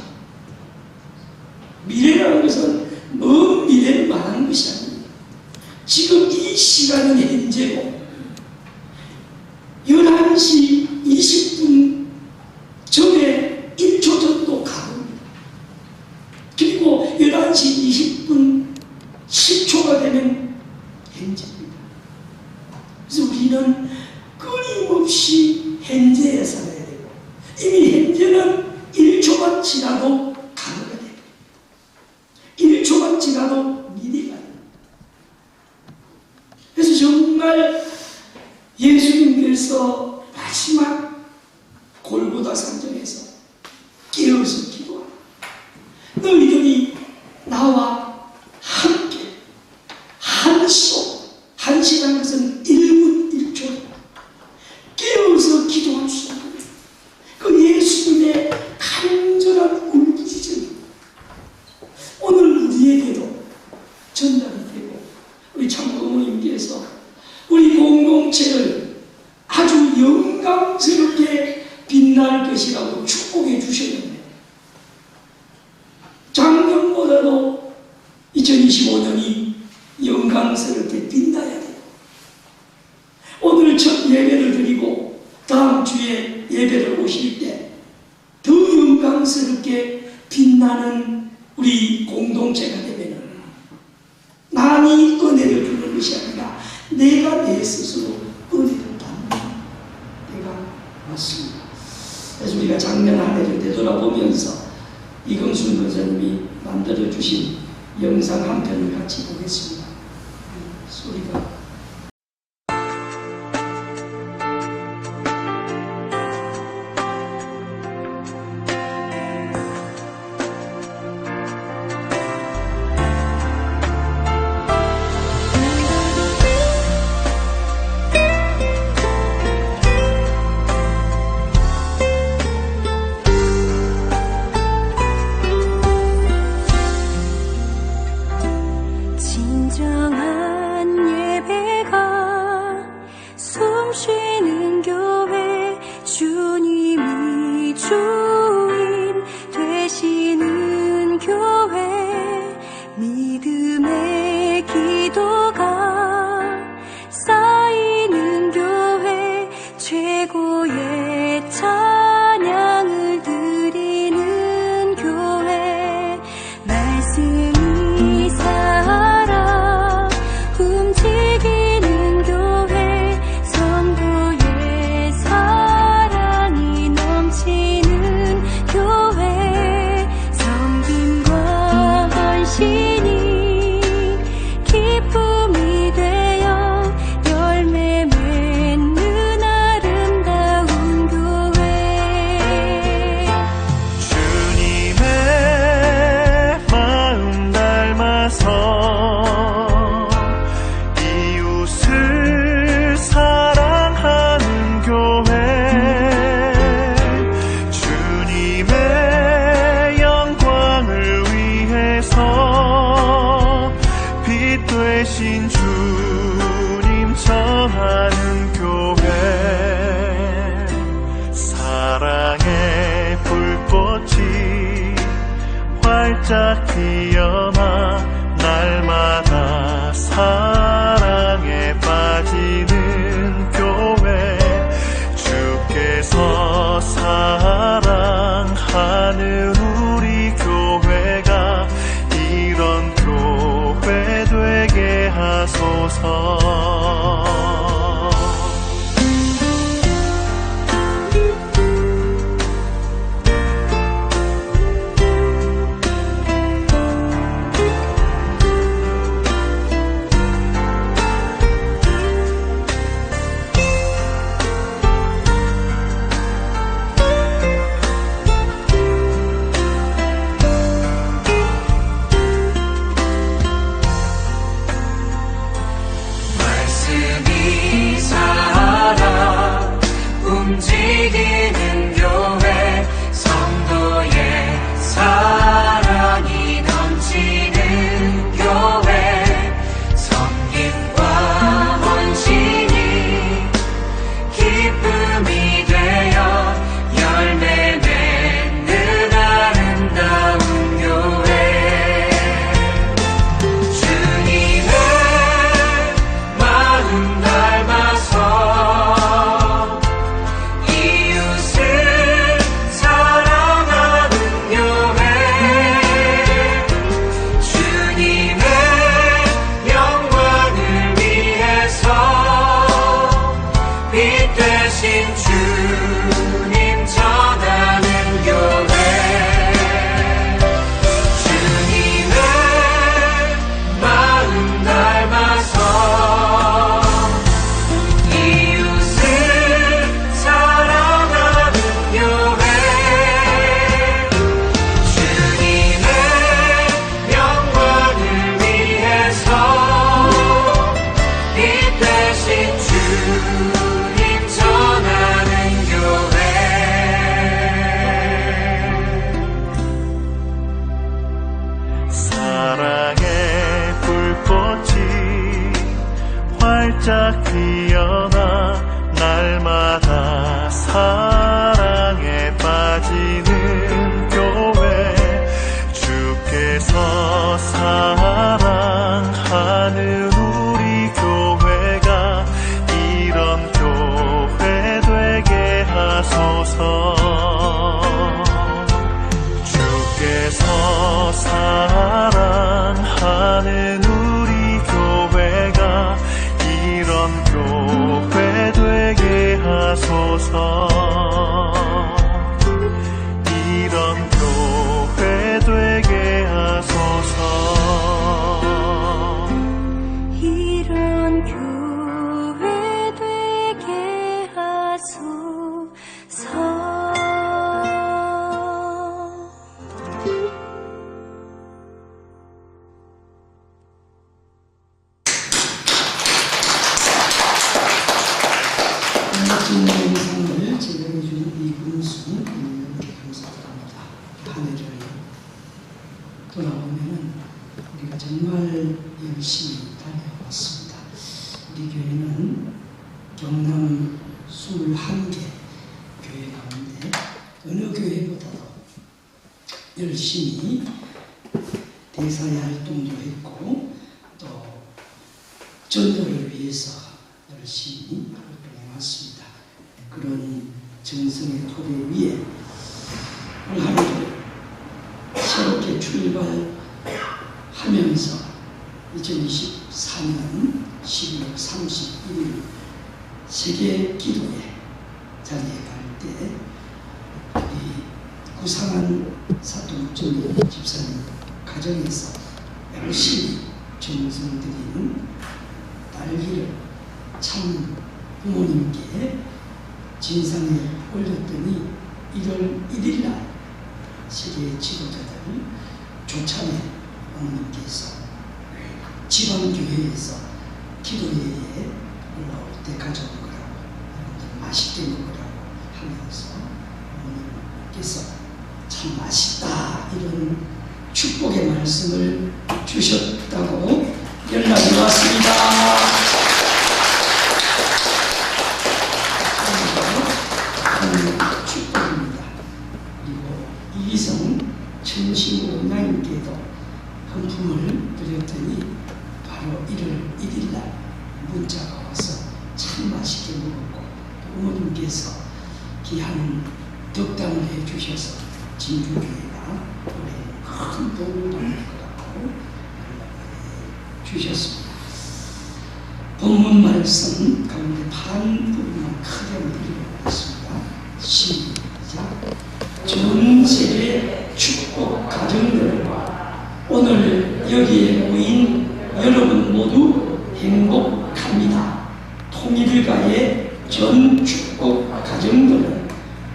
미래라는 것은 먼 미래를 말하는 것이 아닙니다. 지금 이 시간은 현재고 11시 20분 전에 1초 전도 가봅니다. 그리고 11시 20분 10초가 되면 현재입니다. 그래서 우리는 끊임없이 현재에 살아야 되고 이미 현재는 1초만 지나도 과거가 됩니다. 1초만 지나도 미래가 됩니다. 그래서 정말 예수님께서 마지막 골고다 산정에서 깨어서 기도하라. 너희들이 나와 함께 한 시간 것은 1분 1초 깨어서 기도할 수 있는 그 예수님의 간절한 울부짖음이 오늘 우리에게도 전달이 되고 우리 참부모님께서 우리 공동체를 아주 영광스럽게 빛날 것이라고 축복해 주셨는데 작년보다도 2025년이 영광스럽게 빛나야 돼요. 오늘 첫 예배를 드리고 다음 주에 예배를 오실 때 더 영광스럽게 빛나는 우리 공동체가 되면은 남이 은혜를 주는 것이 아니라 내가 내 스스로 은혜를 받는 때가 왔습니다. 그래서 우리가 작년 한 해를 되돌아보면서 이경순 권사님이 만들어주신 영상 한 편을 같이 보겠습니다. 소리가 활짝 피어나 날마다 사랑에 빠지는 교회, 주께서 사랑하는 우리 교회가 이런 교회 되게 하소서. 움직이는 교회, 성도의 사랑이 넘치는 교회, 섬김과 헌신이 기쁨이 되어 열매 맺는 아름다운 교회, 주님의 마음 닮아서 주님 전하는 교회, 주님의 마음 닮아서 이웃을 사랑하는 교회, 주님의 영광을 위해서 빛 대신 주님 전하는 교회. 사랑의 불꽃이 활짝 피어나 날마다 사랑에 빠지는 교회, 주께서 사랑하는 우리 교회가 이런 교회 되게 하소서. 주께서 사랑하는 우리 교회가 이런 교회 되게 하소서. 이런 교회 되게 하소서. 이런 교회 되게 하소서. 멋진 영상을 제작해준 이금순 의원님께 감사드립니다. 한 해를 돌아보면 우리가 정말 열심히 다녀왔습니다. 우리 교회는 경남 21개 교회 가운데 어느 교회보다도 열심히 대사의 활동도 했고 또 전도를 위해서 열심히 활동해왔습니다. 그런 정성의 토대 위에 올 한해도 새롭게 출발하면서 2024년 12월 31일 세계 기도회 자리에 갈 때 이 구상한 사도국정의 집사님 가정에서 열심히 정성 들이는 딸기를 참 부모님께 진상에 올렸더니 1월 1일 날 세계 지도자들 조찬에 어머님께서 지방교회에서 기도회에 올라올 때 가져온 거라고 여러분들 맛있게 먹으라고 하면서 어머님께서 참 맛있다 이런 축복의 말씀을 주셨다고 연락이 왔습니다. 축복입니다. 그리고 이기성 천신원장님께도 한 품을 드렸더니 바로 1월 1일 날 문자가 와서 참 맛있게 먹었고 어머님께서 귀한 덕담을 해주셔서 진주교회가 올해 큰 도움을 받을 것 같고 주셨습니다. 본문 말씀 가운데 파란 부분만 크게 읽어보겠습니다. 시작. 전 세계 축복 가정들과 오늘 여기에 모인 여러분 모두 행복합니다. 통일가의 전 축복 가정들은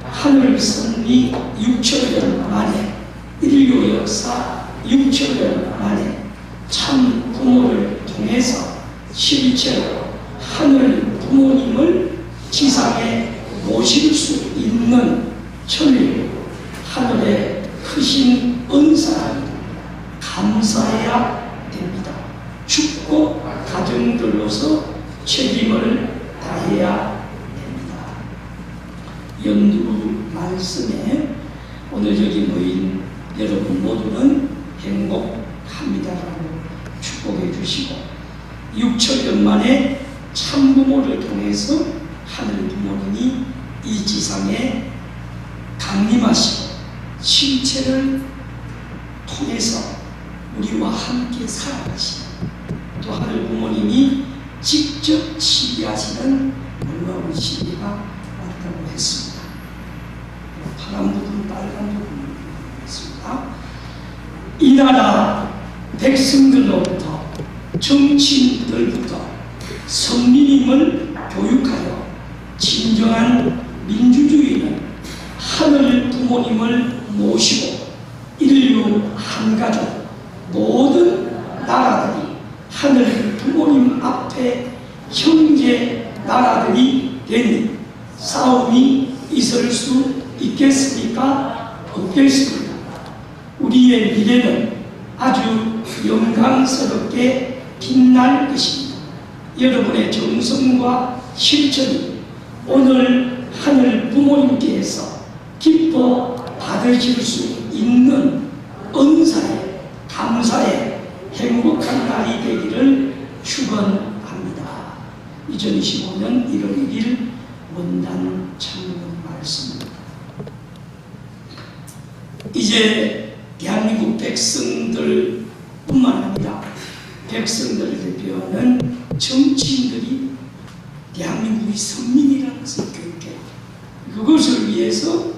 하늘 섭리 6천년 만에 인류 역사 6천년 만에 참 부모를 통해서 실제로 하늘 부모님을 지상에 모실 수 있는 천일 하늘의 크신 은사를 감사해야 됩니다. 축복 가정들로서 책임을 다해야 됩니다. 연두 말씀에 오늘 여기 모인 여러분 모두는 행복합니다라고 축복해 주시고 6천년 만에 참부모를 통해서 하늘 부모님이 이 지상에 강림하시고 실체를 통해서 우리와 함께 살아가시고 또 하늘 부모님이 직접 지휘하시는 놀라운 시대가 왔다고 했습니다. 파란 부분, 빨간 부분을 보겠습니다. 이 나라 백성들로부터 정치인들부터 성민임을 교육하여 진정한 민주주의는 하늘 부모님을 모시고 인류 한가족 모든 나라들이 하늘 부모님 앞에 형제 나라들이 되니 싸움이 있을 수 있겠습니까? 없겠습니다. 우리의 미래는 아주 영광스럽게 빛날 것입니다. 여러분의 정성과 실천이 오늘 하늘 부모님께서 기뻐 받으실 수 있는 은사에 감사에 행복한 날이 되기를 축원합니다. 2025년 1월 1일 원단 창문 말씀입니다. 이제 대한민국 백성들 뿐만 아니라 백성들을 대표하는 정치인들이 대한민국의 선민이라는 것을 교육해요. 그것을 위해서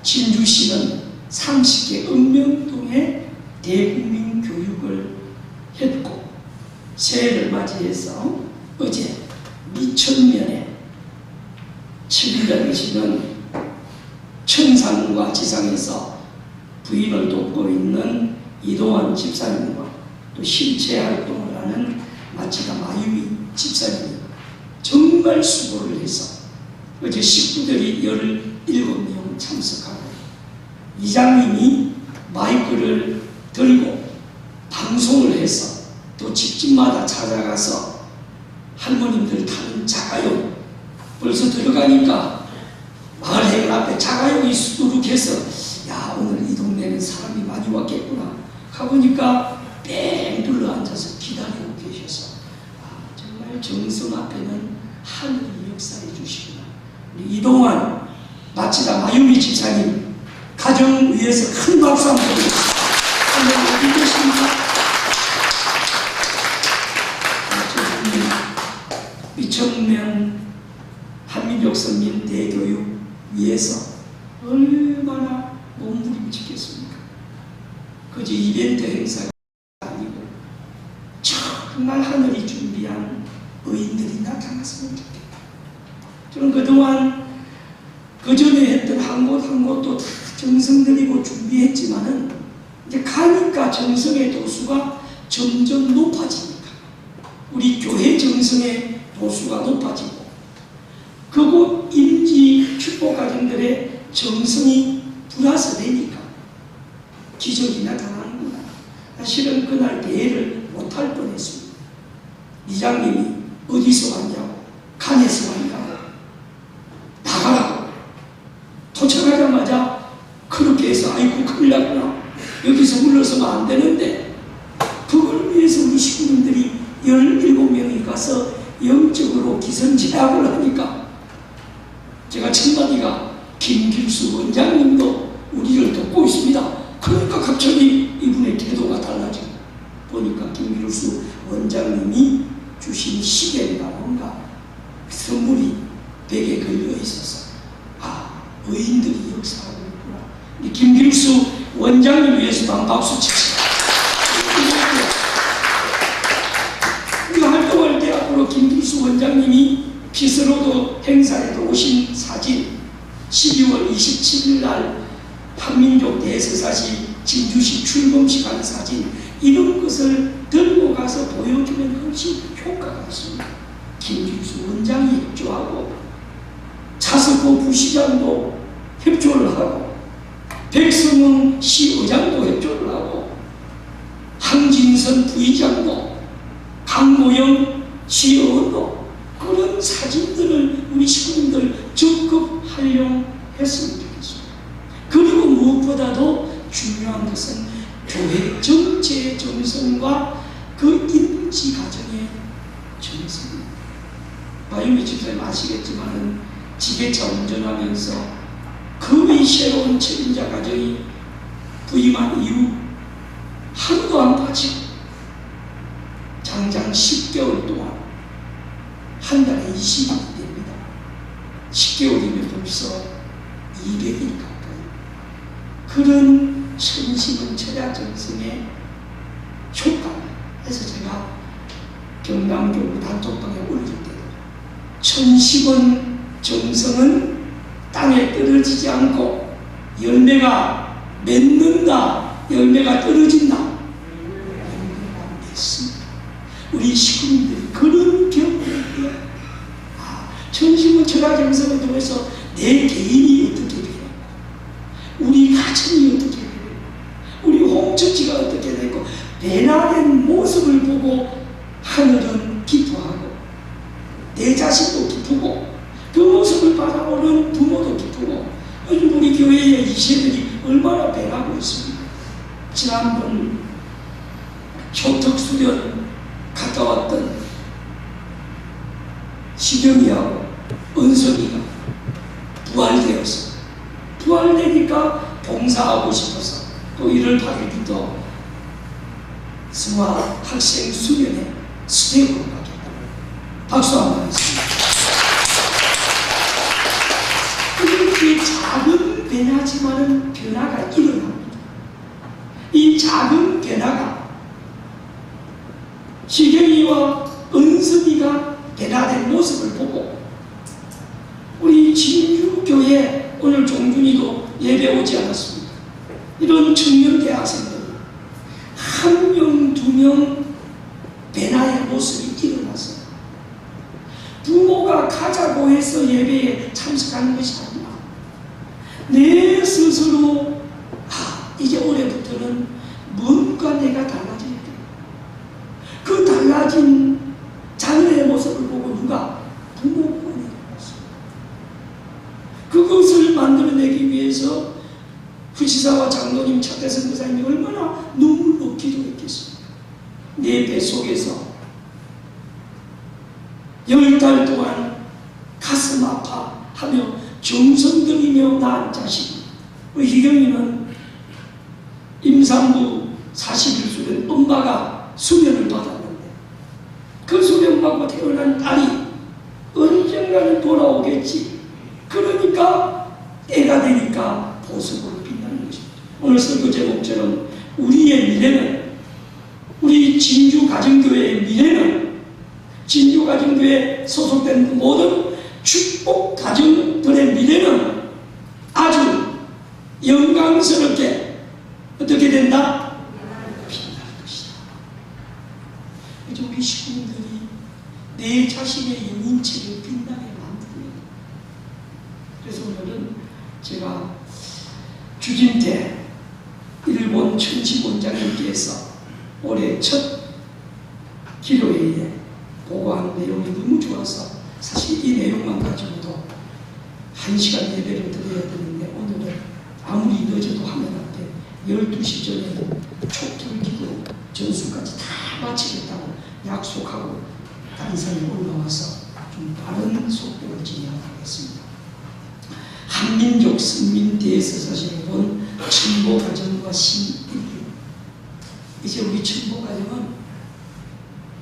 진주시는 30개 읍면동에 대국민 교육을 했고 새해를 맞이해서 어제 미천면에 7일에 계시는 천상과 지상에서 부인을 돕고 있는 이동환 집사님과 또 실체 활동을 하는 마치다 마유미 집사님이 정말 수고를 해서 어제 식구들이 17명 참석하고 이장님이 마이크를 들고 방송을 해서 또 집집마다 찾아가서 할머님들 타는 자가용 벌써 들어가니까 마을회관 앞에 자가용이 수두룩해서 야 오늘 이 동네는 사람이 많이 왔겠구나 가보니까 뺑 둘러 앉아서 기다리고 계셔서 정말 정성 앞에는 하늘이 역사해 주시구나. 우리 이동환 마치다 마유미 집사님 가정 위해서 큰 박수 한번 드리겠습니다. 하늘 어디 계십니까? 미천면 한민족 선민 대교육 위해서 얼마나 몸부림치겠습니까? 그저 이벤트 행사가 아니고 정말 하늘이 준비한 의인들이 나타났으면 좋겠다. 저는 그동안 그 전에 했던 한 곳 한 곳도 다 정성 들이고 준비했지만은 이제 가니까 정성의 도수가 점점 높아지니까 우리 교회 정성의 도수가 높아지고 그곳 임지 축복가정들의 정성이 불화서되니까 기적이 나타나는구나. 사실은 그날 대회를 못할 뻔했습니다. 이장님이 어디서 왔냐고 간에서 왔냐고 나가라고 도착하자마자 그렇게 교회에서 아이고 큰일 났구나, 여기서 물러서면 안 되는데, 그걸 위해서 우리 식구님들이 17명이 가서 영적으로 기선제압을 하니까 제가 첫마디가 김길수 원장님도 우리를 돕고 있습니다. 그러니까 갑자기 이분의 태도가 달라지고 보니까 김길수 원장님이 주신 시계가 뭔가 선물이 벽에 걸려 있어서 의인들이 역사하고 있구나. 이 김길수 원장님 위해서도 한 박수 칩시다. 우리가 활동할 때 앞으로 김길수 원장님이 피스로드 행사에도 오신 사진, 12월 27일 날 한민족 대서사시 진주시 출범식 하는 사진, 이런 것을 들고 가서 보여주면 훨씬 효과가 있습니다. 김길수 원장이 협조하고 차석호 부시장도 협조를 하고 백성훈 시의장도 협조를 하고 황진선 부의장도 강모영 시의원도 그런 사진들을 우리 식구님들 적극 활용했으면 좋겠습니다. 그리고 무엇보다도 중요한 것은 교회 전체의 정성과 그 인지 과정의 정성입니다. 마유미 집사님 아시겠지만은 지게차 운전하면서 거의 새로운 책임자 가정이 부임한 이후 하루도 안 빠지고 장장 10개월 동안 한 달에 20일이 됩니다. 10개월이면 벌써 200일 가까이. 그런 천심은 철야 정성의 효과를 해서 제가 경남교구 단톡방에 올릴 때도 천심은 정성은 땅에 떨어지지 않고 열매가 맺는다, 열매가 떨어진다. 열매가 맺습니다. 우리 식구님들이 그런 경험을 해요. 천심은 철학 정성을 통해서 내 개인이 어떻게 되고, 우리 가정이 어떻게 되고, 우리 홍처지가 어떻게 되고, 변화된 모습을 보고 하늘은 기뻐하고 내 자신도 기쁘고 그 모습을 바라보는 부모도 기쁘고, 요즘 우리 교회의 이세들이 얼마나 변하고 있습니까? 지난번 효덕수련 갔다 왔던 시경이하고 은석이가 부활되니까 봉사하고 싶어서 또 1월 8일부터 승화 학생 수련회 스텝으로 가겠다. 박수 한번 하겠습니다. 이렇게 작은 변화지만은 변화가 일어납니다. 이 작은 변화가 시경이와 은석이가 변화된 모습을 보고 우리 진주교회 오늘 종준이도 예배 오지 않았습니다. 이런 청년 대학생들이 1명, 2명 변화의 모습이 일어나서 부모가 가자고 해서 예배에 참석하는 것이 아니라 내 스스로 이제 올해부터는 뭔가 내가 달라져야 돼. 그 달라진 자녀의 모습을 보고 누가? 부모가 내려왔습니다. 그것을 만들어내기 위해서 구치사와 장로님, 차태선 교사님이 얼마나 눈물로 기도했겠습니까? 내 뱃속에서 10달 동안 가슴 아파하며 정성 들이며 낳은 자식, 우리 희경이는 임산부 40일 수련, 엄마가 수련을 받았는데 그 수련 받고 태어난 딸이 언젠가는 돌아오겠지. 그러니까 때가 되니까 보석으로 빛나는 것입니다. 오늘 설교 제목처럼 우리의 미래는, 우리 진주 가정교회의 미래는, 진주 가정교회에 소속된 모든 축복 가정들의 미래는 아주 영광스럽게 어떻게 된다? 빛날 것이다. 우리 식구들이 내 자신의 영인체를 빛나게 만듭니다. 그래서 오늘은 제가 주진태 일본 천지 원장님께서 올해 첫 기도회에 보고한 내용이 너무 좋아서 사실 이 내용만 가지고도 1시간 예배를 드려야 되는데 오늘은 아무리 늦어도 화면 앞에 12시 전에 촉불 켜고 전수까지 다 마치겠다고 약속하고 단상에 올라와서 좀 빠른 속도로 진행하겠습니다. 한민족 선민 대서사시에 본 첨보과정과 신인류. 이제 우리 첨보과정은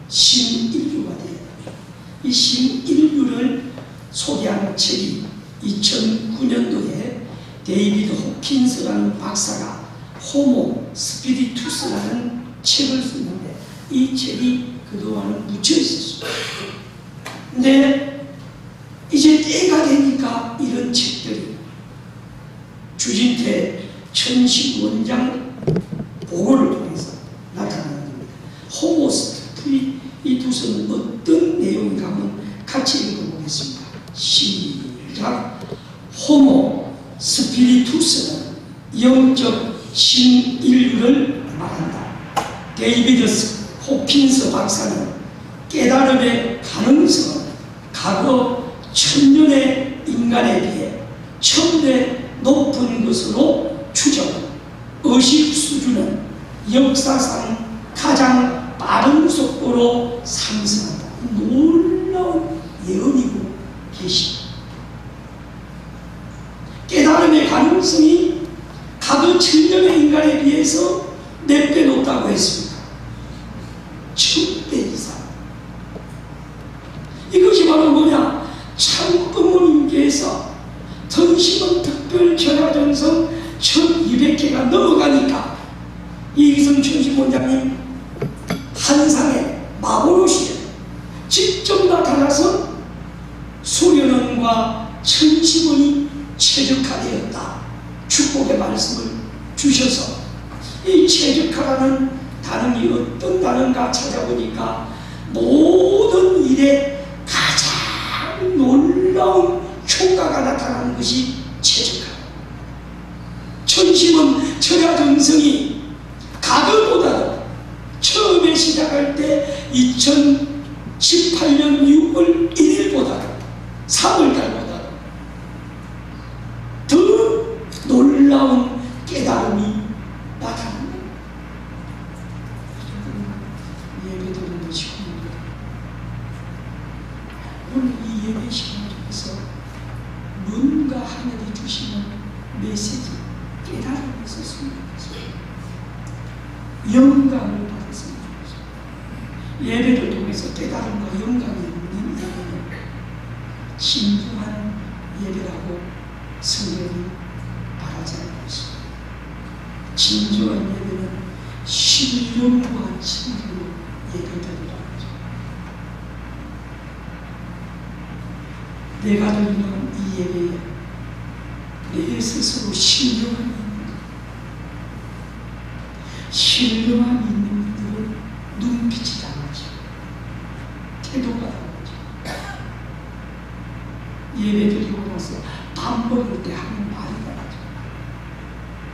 신인류가 돼야 됩니다. 이 신인류를 소개하는 책이 2009년도에 데이비드 호킨스라는 박사가 호모 스피리투스라는 책을 썼는데 이 책이 그동안은 묻혀 있었습니다. 근데 이제 때가 되니까 이런 책들이 주진태 천식 원장 보고를 통해서 나타나는 겁니다. 호모 스피리투스는 어떤 내용인가 한번 같이 읽어보겠습니다. 시작. 호모 스피리투스는 영적 신인류를 말한다. 데이비드 호킨스 박사는 깨달음의 가능성은 과거 천년의 인간에 비해 1000배 높은 것으로 추정, 의식 수준은 역사상 가장 빠른 속도로 상승한다. 놀라운 예언이고 계시다. 깨달음의 가능성이 과거 천년의 인간에 비해서 몇 배 높다고 했습니다. 1000배 이상. 이것이 바로 뭐냐? 참부모님께서 전심원 특별 전화전성 1200개가 넘어가니까 이기성 천심원장님 한상에 마보로시에 직접 나타나서 소련원과 천심원이 최적화되었다. 축복의 말씀을 주셔서 이 최적화라는 단어이 어떤 단어인가 찾아보니까 모든 일에 가장 놀라운 효과가 나타나는 것이 최적화. 천심은 철야정성이 과거보다도 처음에 시작할 때 2018년 6월 1일보다도 3월달보다도 더 놀라운 깨달음이 나타납니다. 예배드리는 것이 오늘 이 예배 시간을 통해서 뭔가 하늘이 주시는 메시지, 깨달음이 있었으면 좋겠습니다. 영감을 받았으면 좋겠습니다. 예배를 통해서 깨달음과 영감이 있는 예배는 진정한 예배라고 성경이 말하지 않고 있습니다. 진정한 예배는 신령과 진리로 예배드리라고 하죠. 내가 드리는 이 예배에 내 스스로 신령함이 있는 것, 신령함이 있는 분들은 눈빛이 다르죠. 태도가 다르죠. 예배 드리고 나서 밥 먹을 때 하는 말이 다르죠.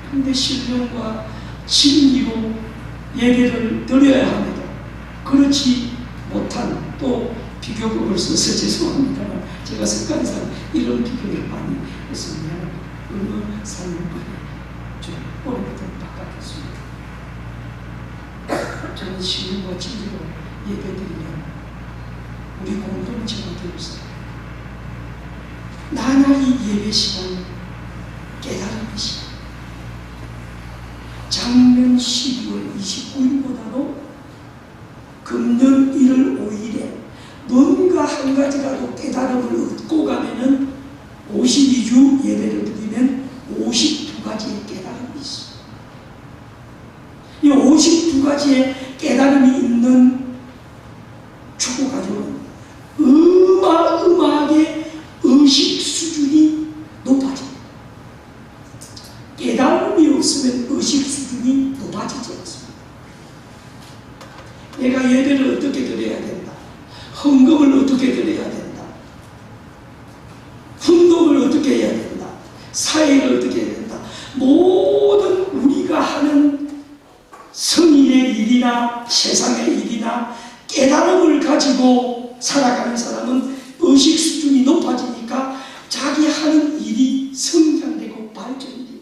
그런데 신령과 진리로 예배를 드려야 합니다. 그렇지 못한 또 비교급을 써서 죄송합니다만 제가 습관상 이런 비교를 많이 했습니다. 어느 상황만에 좀 오래부터 바꿨습니다. 저는 신령과 진리로 예배드리면 우리 공동체가 되어서 나날이 예배 시간, 깨달음의 시간. 작년 12월 29일보다도 금년 1월 5일에 뭔가 한 가지라도 깨달음을 얻고 가면은 52주 예배를 드리면 52가지의 깨달음이 있습니다. 이 52가지의 깨달음이 있는 축구가족은 어마어마하게 의식 수준이 높아집니다. 깨달음이 없으면 의식 수준이 높아지지 않습니다. 내가 예배를 어떻게 드려야 된다. 헌금을 어떻게 드려야 된다. 훈독을 어떻게 해야 된다. 사회를 어떻게 해야 된다. 모든 우리가 하는 성인의 일이나 세상의 일이나 깨달음을 가지고 살아가는 사람은 의식 수준이 높아지니까 자기 하는 일이 성장되고 발전이 됩니다.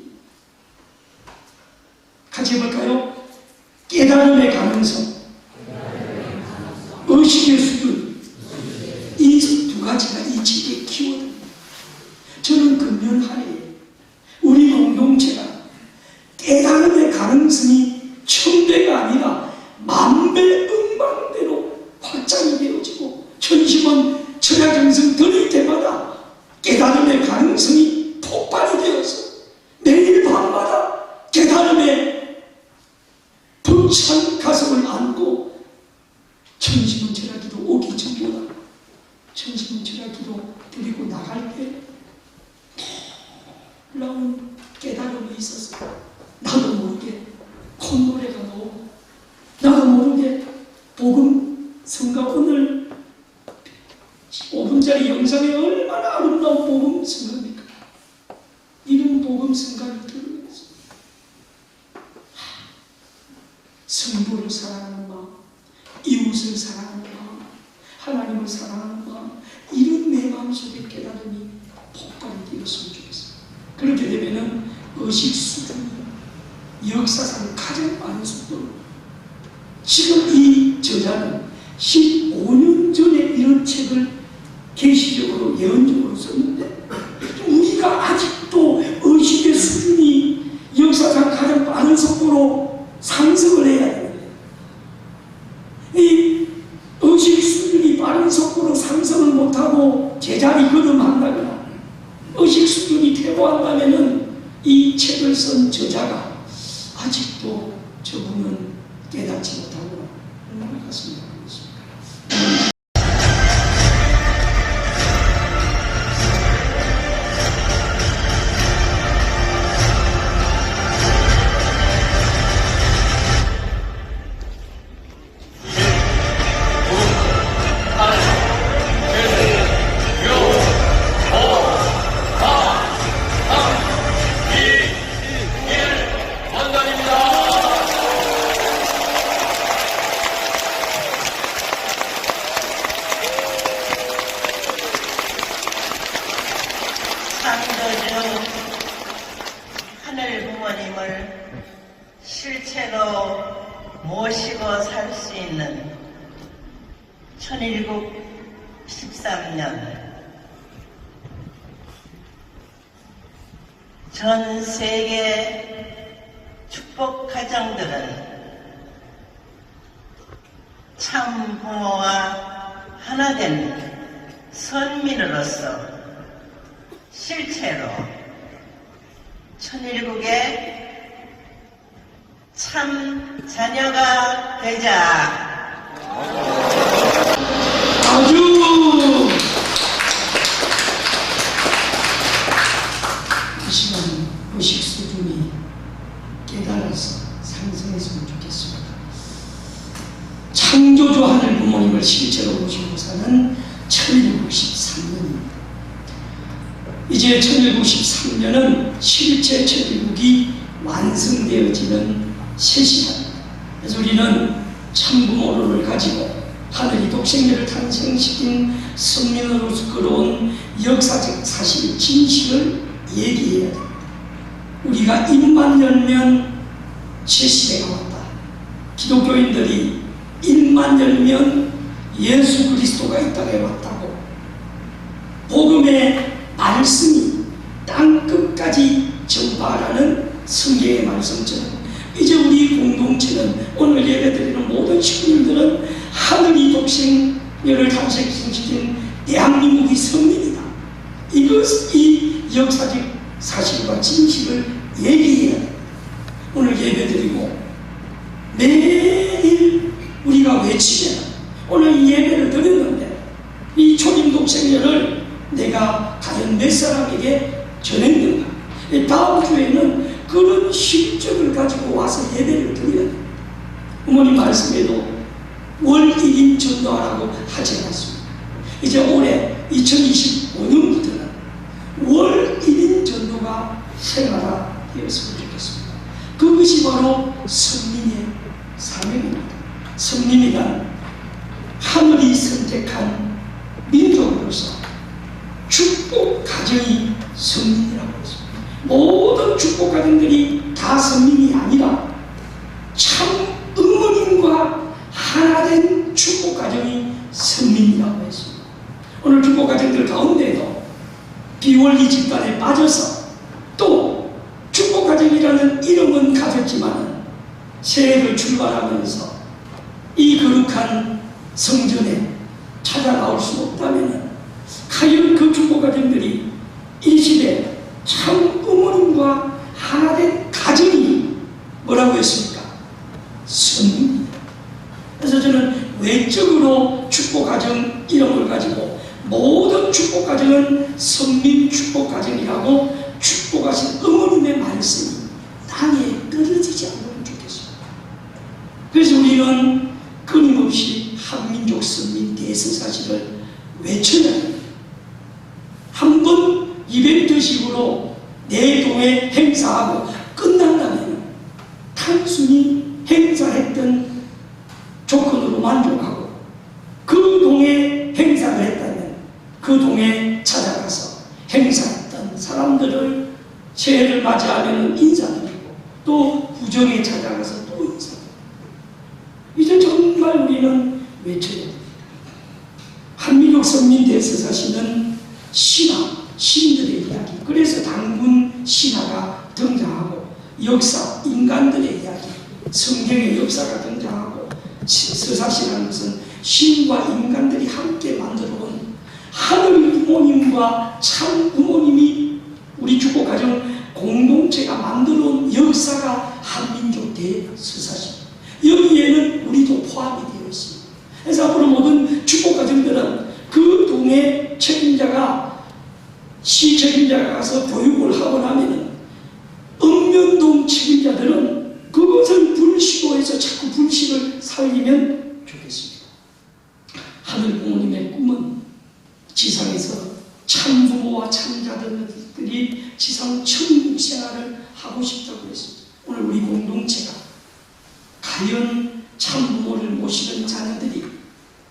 놀라운 깨달음이 있었어요. 나도 모르게 콧노래가 나오고, 나도 모르게 복음 성가 오늘 5분짜리 영상에 얼마나 아름다운 복음 성가입니까? 이런 복음 성가를 들으면서 성부를 사랑하는 마음, 이웃을 사랑하는 마음, 하나님을 사랑하는 마음, 이런 내 마음속에 깨달음이 폭발이 되었으면 좋겠어요. 그렇게 되면은 의식 수준이 역사상 가장 많은 속도로, 지금 이 저자는 15년 전에 이런 책을 계시적으로 예언적으로 썼는데 우리가 아직도 의식의 수준이 역사상 가장 빠른 속도로 상승을 해야 되는데, 이 의식 수준이 빠른 속도로 상승을 못하고 제자리 걸음한다거나 의식 수준이 퇴보한다면은 이 책을 쓴 저자가 아직도 저분은 깨닫지 못하고 있는 것 같습니다. 창조주 하늘 부모님을 실체로 모시고 살 수 있는 1713년 전 세계 축복 가정들은 참 부모와 하나된 선민으로서 실체로 천일국의 참 자녀가 되자. 아주 이 시간 의식 수준이 깨달아서 상승했으면 좋겠습니다. 창조주 하늘 부모님을 실제로 모시고 사는 1113년입니다. 이제 1113년은 실제 천일국이 완성되어지는 새 시간입니다. 그래서 우리는 참부모를 가지고 하늘이 독생자를 탄생시킨 성민으로서 끌어온 역사적 사실, 진실을 얘기해야 됩니다. 우리가 입만 열면 새 시대가 왔다. 기독교인들이 입만 열면 예수 그리스도가 이 땅에 왔다고, 복음의 말씀이 땅 끝까지 전파하라는 성경의 말씀처럼 이제 우리 공동체는, 오늘 예배드리는 모든 식구들은 하늘이 독생녀를 탄생시킨 대한민국이 성민이다. 이 역사적 사실과 진실을 얘기해야 돼. 오늘 예배드리고 매일 우리가 외치면, 오늘 이 예배를 드렸는데 이 초림 독생녀를 내가 과연 몇 사람에게 전했는가? 다음 주에는 그런 실적을 가지고 와서 예배를 드려야 됩니다. 어머님 말씀에도 월 1인 전도하라고 하지 않았습니다. 이제 올해 2025년부터는 월 1인 전도가 생활화되었으면 좋겠습니다. 그것이 바로 성민의 사명입니다. 성민이란 하늘이 선택한 민족으로서 축복 가정이 성민이라고 했습니다. 모든 축복 가정들이 다 성민이 아니라 참 어머님과 하나된 축복 가정이 성민이라고 했습니다. 오늘 축복 가정들 가운데도 비원리 집단에 빠져서 또 축복 가정이라는 이름은 가졌지만 새해를 출발하면서 이 거룩한 성전에 찾아 나올 수 없다면 과연 그 축복 가정들이 이 시대 참 어머님과 하나된 가정이 뭐라고 했습니까? 성민입니다. 그래서 저는 외적으로 축복 가정 이름을 가지고 모든 축복 가정은 성민 축복 가정이라고 축복하신 식으로 내 동에 행사하고 끝난다면 단순히 행사했던 조건으로 만족하고 그 동에 행사를 했다면 그 동에 찾아가서 행사했던 사람들을 새해를 맞이하면 인사드리고 또 구정에 찾아가서 또 인사드리고 이제 정말 우리는 외쳐야 됩니다. 한민족 선민 대서사시는 신화, 신들의 이야기, 그래서 단군 신화가 등장하고 역사, 인간들의 이야기, 성경의 역사가 등장하고 서사시라는 것은 신과 인간들이 함께 만들어온 하늘 부모님과 참 부모님이 우리 주고가정 공동체가 만들어온 역사가 한민족 대서사시. 여기에는 우리도 포함이 되어 있습니다. 그래서 앞으로 모든 주고가정들은 그 동의 책임자가 시 책임자가 가서 교육을 하고 나면은 읍면동 책임자들은 그것을 불시도해서 자꾸 불식을 살리면 좋겠습니다. 하늘 부모님의 꿈은 지상에서 참 부모와 참자들이 지상 천국 생활을 하고 싶다고 했습니다. 오늘 우리 공동체가 과연 참 부모를 모시는 자녀들이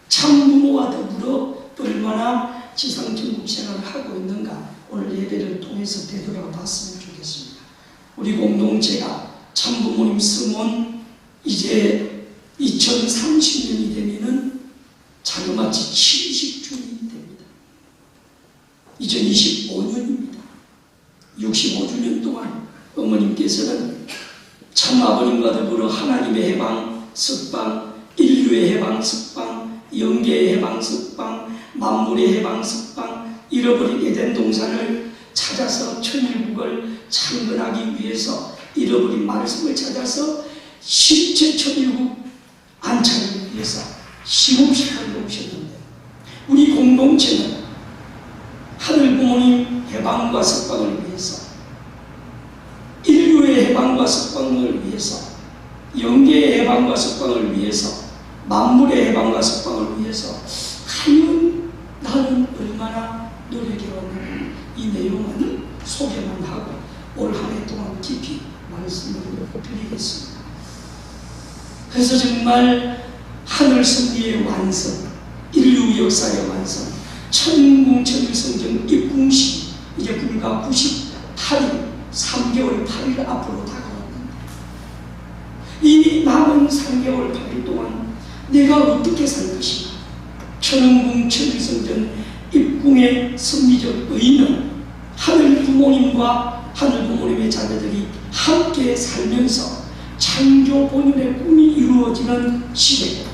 참 부모와 더불어 얼마나 지상 천국 생활을 하고 있는가 오늘 예배를 통해서 되돌아봤으면 좋겠습니다. 우리 공동체가 참 부모님 성원 이제 2030년이 되면은 자그마치 70주년이 됩니다. 2025년입니다. 65주년 동안 어머님께서는 참 아버님과 더불어 하나님의 해방, 석방, 인류의 해방, 석방, 영계의 해방, 석방, 만물의 해방, 석방, 잃어버린 에덴 동산을 찾아서 천일국을 창건하기 위해서 잃어버린 말씀을 찾아서 실제 천일국 안착을 위해서 시험시간을 오셨는데 우리 공동체는 하늘 부모님 해방과 석방을 위해서 인류의 해방과 석방을 위해서 영계의 해방과 석방을 위해서 만물의 해방과 석방을 위해서 과연 나는 얼마나 노력해왔는가 이 내용은 소개만 하고 올 한 해 동안 깊이 말씀을 드리겠습니다. 그래서 정말 하늘 승리의 완성, 인류 역사의 완성, 천궁 천일성전 입궁식 이제 불과 98일 3개월 8일 앞으로 다가왔는데 이 남은 3개월 8일 동안 내가 어떻게 살 것인가. 천궁 천일성전 입궁의 승리적 의의는 하늘 부모님과 하늘 부모님의 자녀들이 함께 살면서 창조 본연의 꿈이 이루어지는 시대고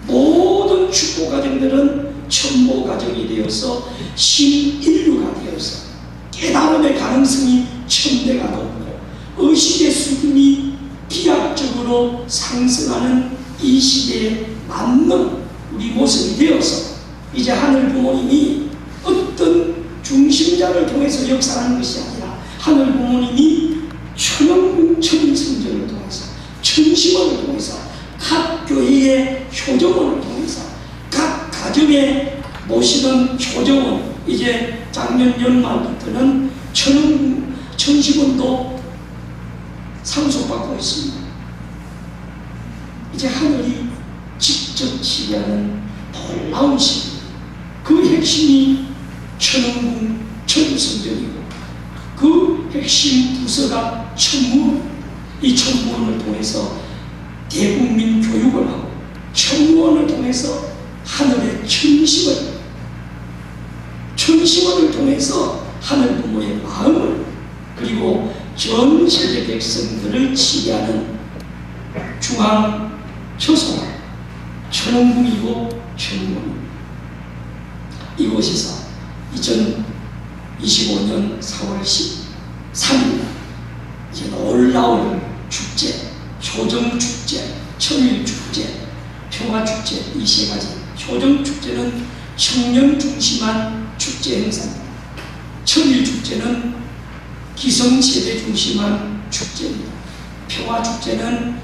모든 축복 가정들은 천보 가정이 되어서 신인류가 되어서 깨달음의 가능성이 천대가 높고 의식의 수준이 비약적으로 상승하는 이 시대에 맞는 우리 모습이 되어서 이제 하늘 부모님이 어떤 중심자를 통해서 역사하는 것이 아니라 하늘 부모님이 천왕궁 천성전을 통해서 천심원을 통해서 각 교회의 효정원을 통해서 각 가정에 모시는 효정원 이제 작년 연말부터는 천심원도 상속받고 있습니다. 이제 하늘이 직접 지휘하는 놀라운 시대 그 핵심이 천왕궁 천성전이고 그 핵심 부서가 천무원 이 천무원을 통해서 대국민 교육을 하고 천무원을 통해서 하늘의 천심원을 통해서 하늘 부모의 마음을 그리고 전 세계 백성들을 지휘하는 중앙 처소가 천왕궁이고 천무원입니다. 이곳에서 2025년 4월 13일 이제 놀라운 축제, 효정축제, 천일축제, 평화축제 이 세 가지. 효정축제는 청년 중심한 축제 행사입니다. 천일축제는 기성세대 중심한 축제입니다. 평화축제는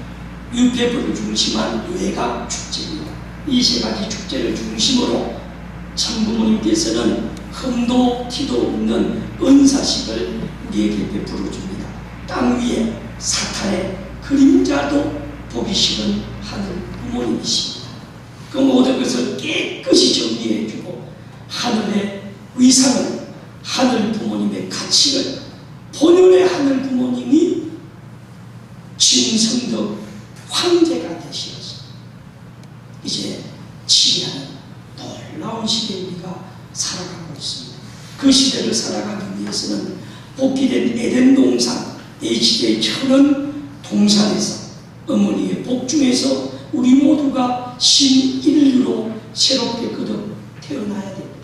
유폐부를 중심한 외곽 축제입니다. 이 세 가지 축제를 중심으로 참부모님께서는 흠도 티도 없는 은사식을 우리에게 베풀어 줍니다. 땅 위에 사탄의 그림자도 보기 싫은 하늘 부모님이십니다. 그 모든 것을 깨끗이 정리해주고 하늘의 위상을, 하늘 부모님의 가치를, 본연의 하늘 부모님이 진성덕 황제가 되시어서 이제 치리하는 놀라운 시대에 우리가 살아가고 있습니다. 그 시대를 살아가기 위해서는 복귀된 에덴 동산, H대 천은 동산에서 어머니의 복중에서 우리 모두가 신인류로 새롭게 거듭 태어나야 됩니다.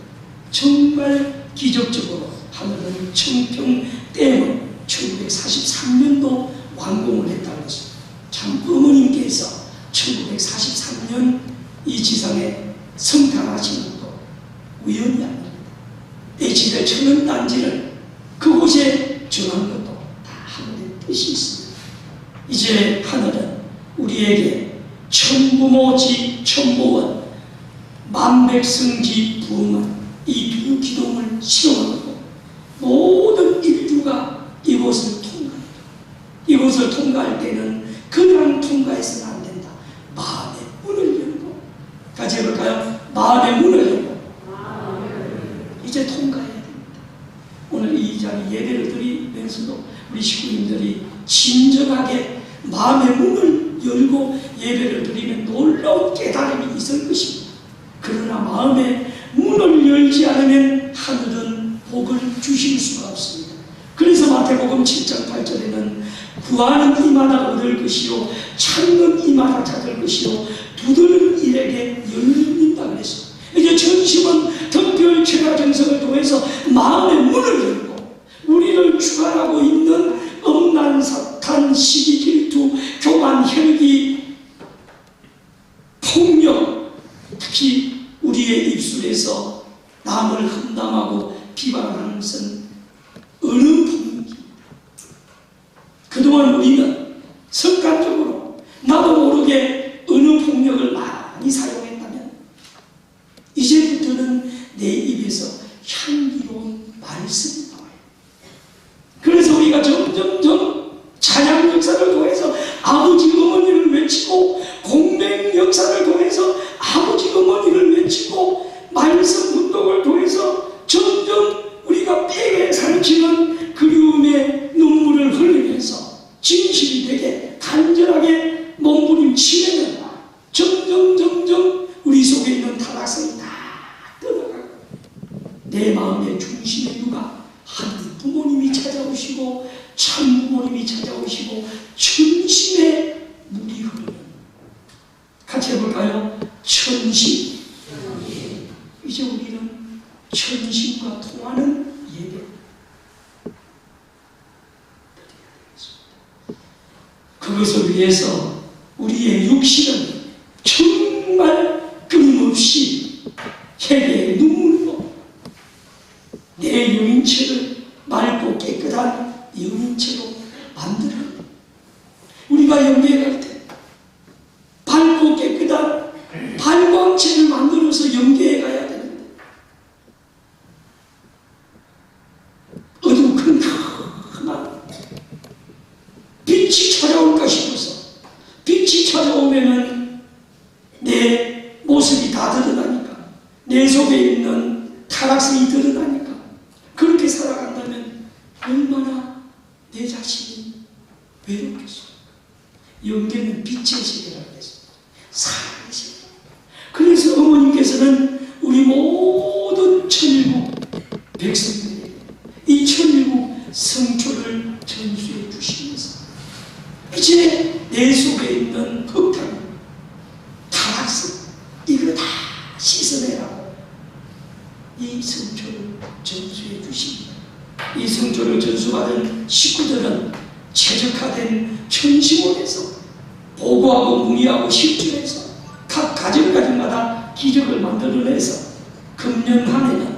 정말 기적적으로 하늘은 청평댐을 1943년도 완공을 했다고 했습니다. 참 어머님께서 1943년 이 지상에 성탄하신 것도 우연이 아닙니다. H대 천은 단지를 그곳에 정한 것도 다 하늘의 뜻이 있습니다. 이제 하늘은 우리에게 천부모지 천보원, 만백성지 부흥한 이 두 기둥을 실어놓고 모든 인류가 이곳을 통과해요. 이곳을 통과할 때는 그냥 통과해서는 안 된다. 마음의 문을 열고, 같이 해볼까요? 마음의 문을 열고 이제 통과해야 됩니다. 오늘 이 자리 예배를 드리면서도 우리 식구님들이 진정하게 마음의 문을 열고 예배를 드리면 놀라운 깨달음이 있을 것입니다. 그러나 마음의 문을 열지 않으면 하늘은 복을 주실 수가 없습니다. 그래서 마태복음 7장 8절에는 구하는 이마다 얻을 것이요 찾는 이마다 찾을 것이요 두드리는 이에게 열린다 그랬습니다. 이제 전심은 특별 최가 정성을 통해서 마음의 문을 열고 우리를 주관하고 있는 음란, 사탄, 시기, 질투, 교만, 혈기, 폭력, 특히 우리의 입술에서 남을 험담하고 비방하는 것은 어느 폭력입니다. 그동안 우리는 습관적으로 나도 모르게 어느 폭력을 많이 사용했다면 이제부터는 내 입에서 향기로운 말씀이 나와요. 그래서 우리가 점점점 찬양 역사를 통해서 아버지 어머니를 외치고 공백 역사를 통해서 아버지 어머니를 외치고 말씀 운동을 통해서 점점 우리가 뼈에 삼키는 그리움의 눈물을 흘리면서 진실이 되게 간절하게 몸부림치면 점점 우리 속에 있는 타락성이 다 떠나가고 내 마음의 중심에 누가 하나님 부모님이 찾아오시고 참 부모님이 찾아오시고 천심의 물이 흐르는, 같이 해볼까요? 천심. 이제 우리는 천심과 통하는 예배 그것을 위해서 우리의 육신은 정말 끊임없이 회개의 눈물로 내 영인체를 맑고 깨끗한 영인체로 만들어. 우리가 영계에 갈 때 밝고 깨끗한 발광체를 만들어서 영계에 가야 되는데 어두컴컴한 빛이 찾아올까 싶어서 빛이 찾아오면은 내 모습이 다 드러나니까, 내 속에 있는 타락성이 드러나니까 그렇게 살아간다면 얼마나 내 자신이 외롭겠습니까? 영계는 빛의 세계라고 했습니다. 사랑의 세계. 그래서 어머님께서는 우리 모든 천일국 백성들에게 이 천일국 성초를 전수해 주시면서 이제 내 속에 있는 흑탕, 타락성 이걸 다 씻어내라고 이 성초를 전수해 주십니다. 이 성초를 전수받은 식구들은 최적화된 천시몬에서 보고하고 문의하고 실천해서 각 가정마다 기적을 만들어내서 금년 한 해는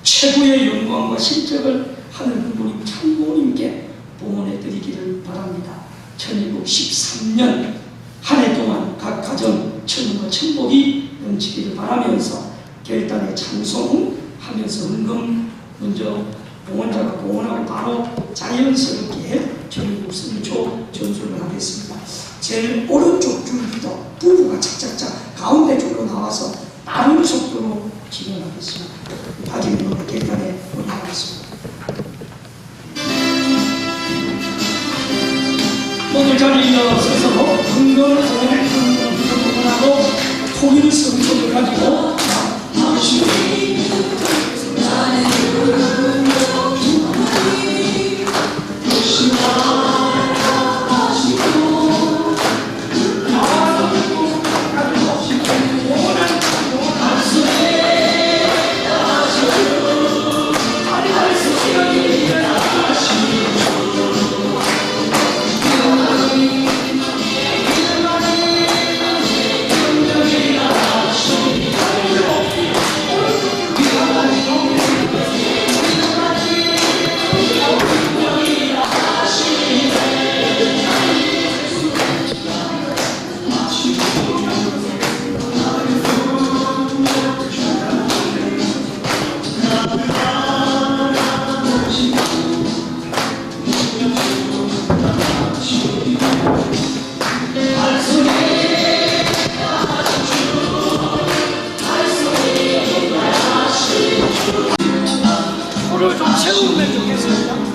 최고의 영광과 실적을 하늘 부모님 참부모님께 봉헌해 드리기를 바랍니다. 2013년 한 해 동안 각 가정 천운과 천복이 넘치기를 바라면서 결단의 찬송 하면서 헌금 먼저 봉헌자가 봉헌하고 바로 자연스럽게 전국선조 전수를 하겠습니다. 제일 오른쪽 줄부터 부부가 착착착 가운데 줄로 나와서 빠른 속도로 진행하겠습니다. 다짐으로 객단에 올라가겠습니다. 모두 자리에 일어서서 헌금을 봉헌하고 통일 성격을 가지고 코를 좀 채우면 좋겠습니다.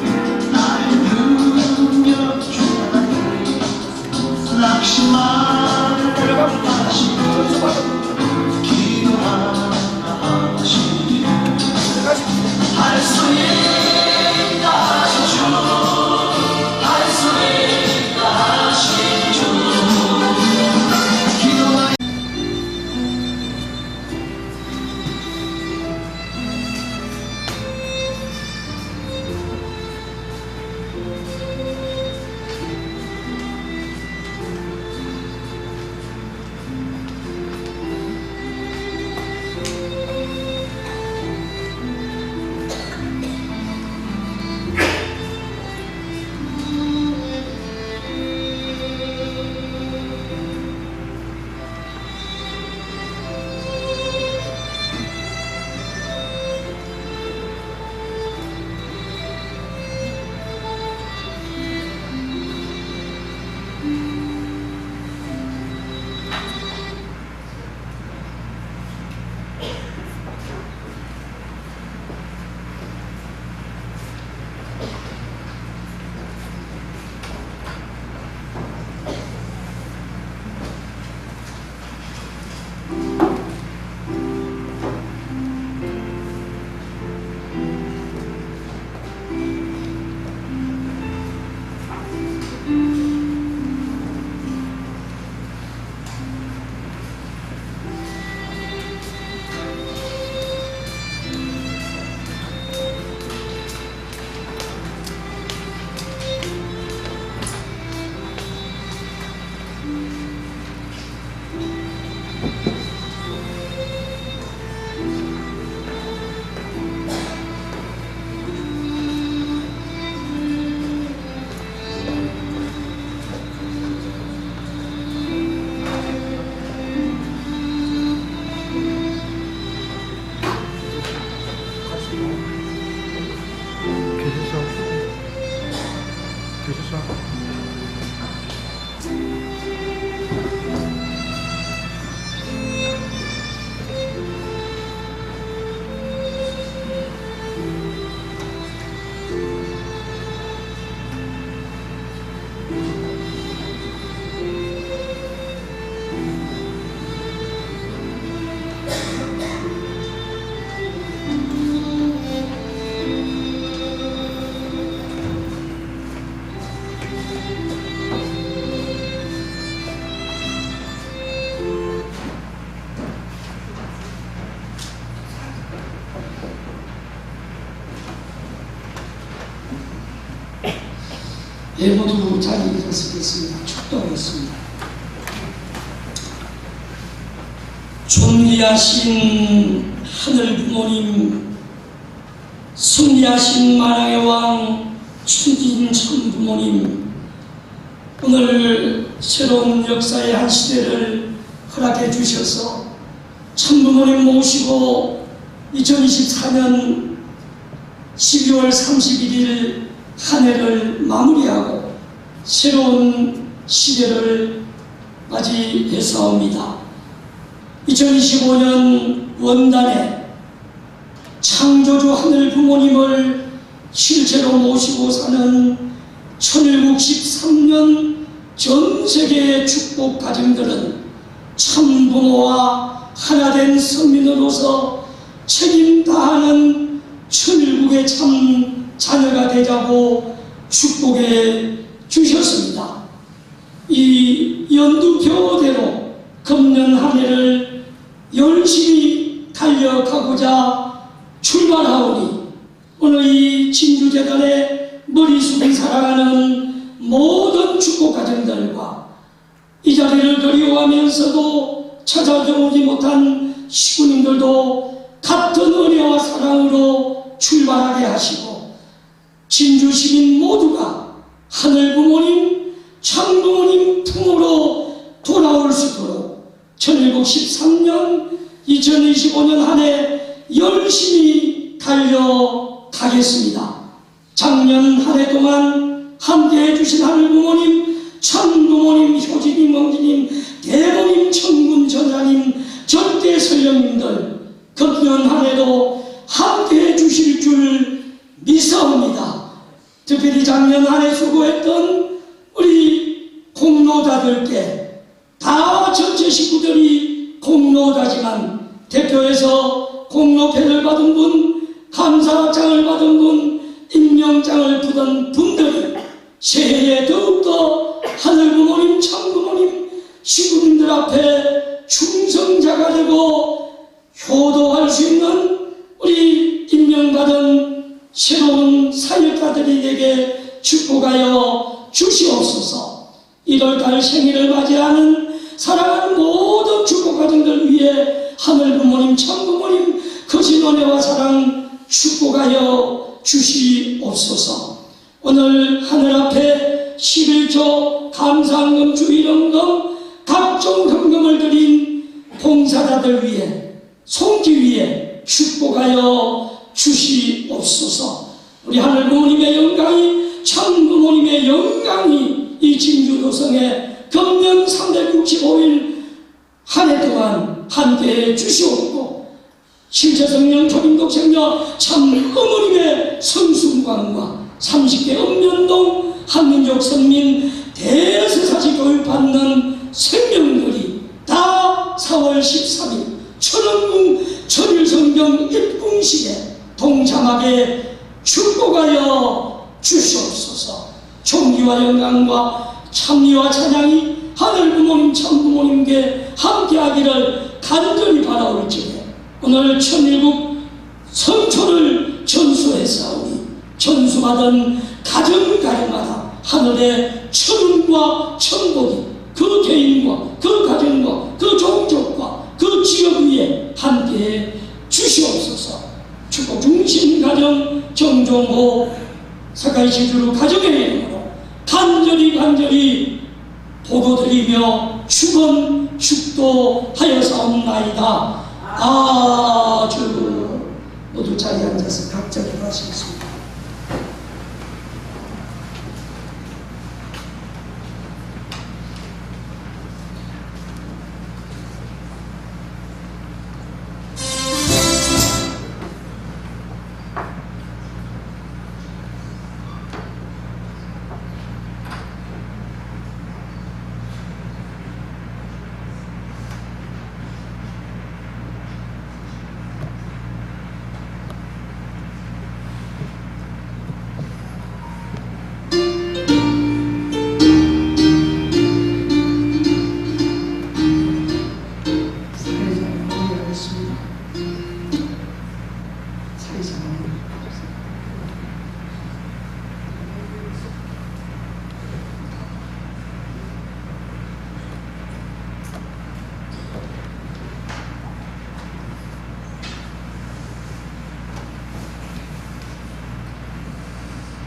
예, 모두 자리에 일어서겠습니다. 축도하겠습니다. 존귀하신 하늘 부모님, 승리하신 만왕의 왕 천진천 부모님, 오늘 새로운 역사의 한 시대를 허락해 주셔서 천 부모님 모시고 2024년 12월 31일 한 해를 마무리하고 새로운 시대를 맞이했사옵니다. 2025년 원단에 창조주 하늘 부모님을 실제로 모시고 사는 1063년 전 세계의 축복 가정들은 참 부모와 하나된 선민으로서 책임 다하는 천일국의 참 자녀가 되자고 축복해 주셨습니다. 이 연두교대로 금년 한 해를 열심히 달려가고자 출발하오니 오늘 이 진주재단의 머리 숙이 사랑하는 모든 축복가정들과 이 자리를 그리워하면서도 찾아오지 못한 시구님들도 같은 은혜와 사랑으로 출발하게 하시고 진주 시민 모두가 하늘 부모님, 참 부모님 품으로 돌아올 수 있도록 1013년 2025년 한 해 열심히 달려가겠습니다. 작년 한 해 동안 함께 해주신 하늘 부모님, 참 부모님, 효진님, 멍진님, 대부님, 천군, 전사님, 절대 설령님들 금년 한 해도 함께 해주실 줄 믿사옵니다. 특별히 작년 한 해 수고했던 우리 공로자들께 다 전체 식구들이 공로자지만 대표해서 공로패를 받은 분, 감사장을 받은 분, 임명장을 받은 분들이 새해에 더욱더 하늘 부모님, 참 부모님, 시구님들 앞에 충성자가 되고 효도할 수 있는 우리 임명받은 새로운 사역가들이 되게 축복하여 주시옵소서. 1월달 생일을 맞이하는 사랑하는 모든 축복가정들 위해 하늘 부모님, 참 부모님 거신 은혜와 사랑 축복하여 주시옵소서. 오늘 하늘 앞에 11조 감사헌금, 주일헌금, 각종 헌금을 드린 봉사자들 위해 송기 위해 축복하여 주시옵소서. 우리 하늘 부모님의 영광이, 참 부모님의 영광이 이 진주도성에 금년 365일 한 해 동안 함께해 주시옵고 실제 성령 초림독생녀 참 어머님의 성순광과 30개 읍면동 한민족 선민 대세사시 교육받는 생명들이 다 4월 13일 천원궁 천일성경 입궁식에 동참하게 축복하여 주시옵소서. 총기와 영광과 찬미와 찬양이 하늘 부모님, 참 부모님께 함께하기를 간절히 바라올지에 오늘 천일국 성초를 전수했사오니 전수받은 가정가정마다 하늘의 천운과 천복이 그 개인과 그 가정과 그 종족과 그 지역 위에 함께해 주시옵소서. 축복 중심 가정 정종호 사카이 시주로 가정의 이름으로 간절히 보고드리며 축원 축도하여사옵나이다. 아주. 모두 자리에 앉아서 각자 기도하시겠습니다.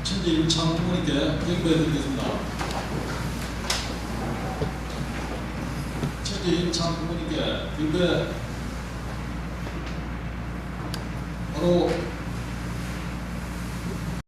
천지 참 부모님께 경배드리겠습니다. 천지 참 부모님께 경배. 바로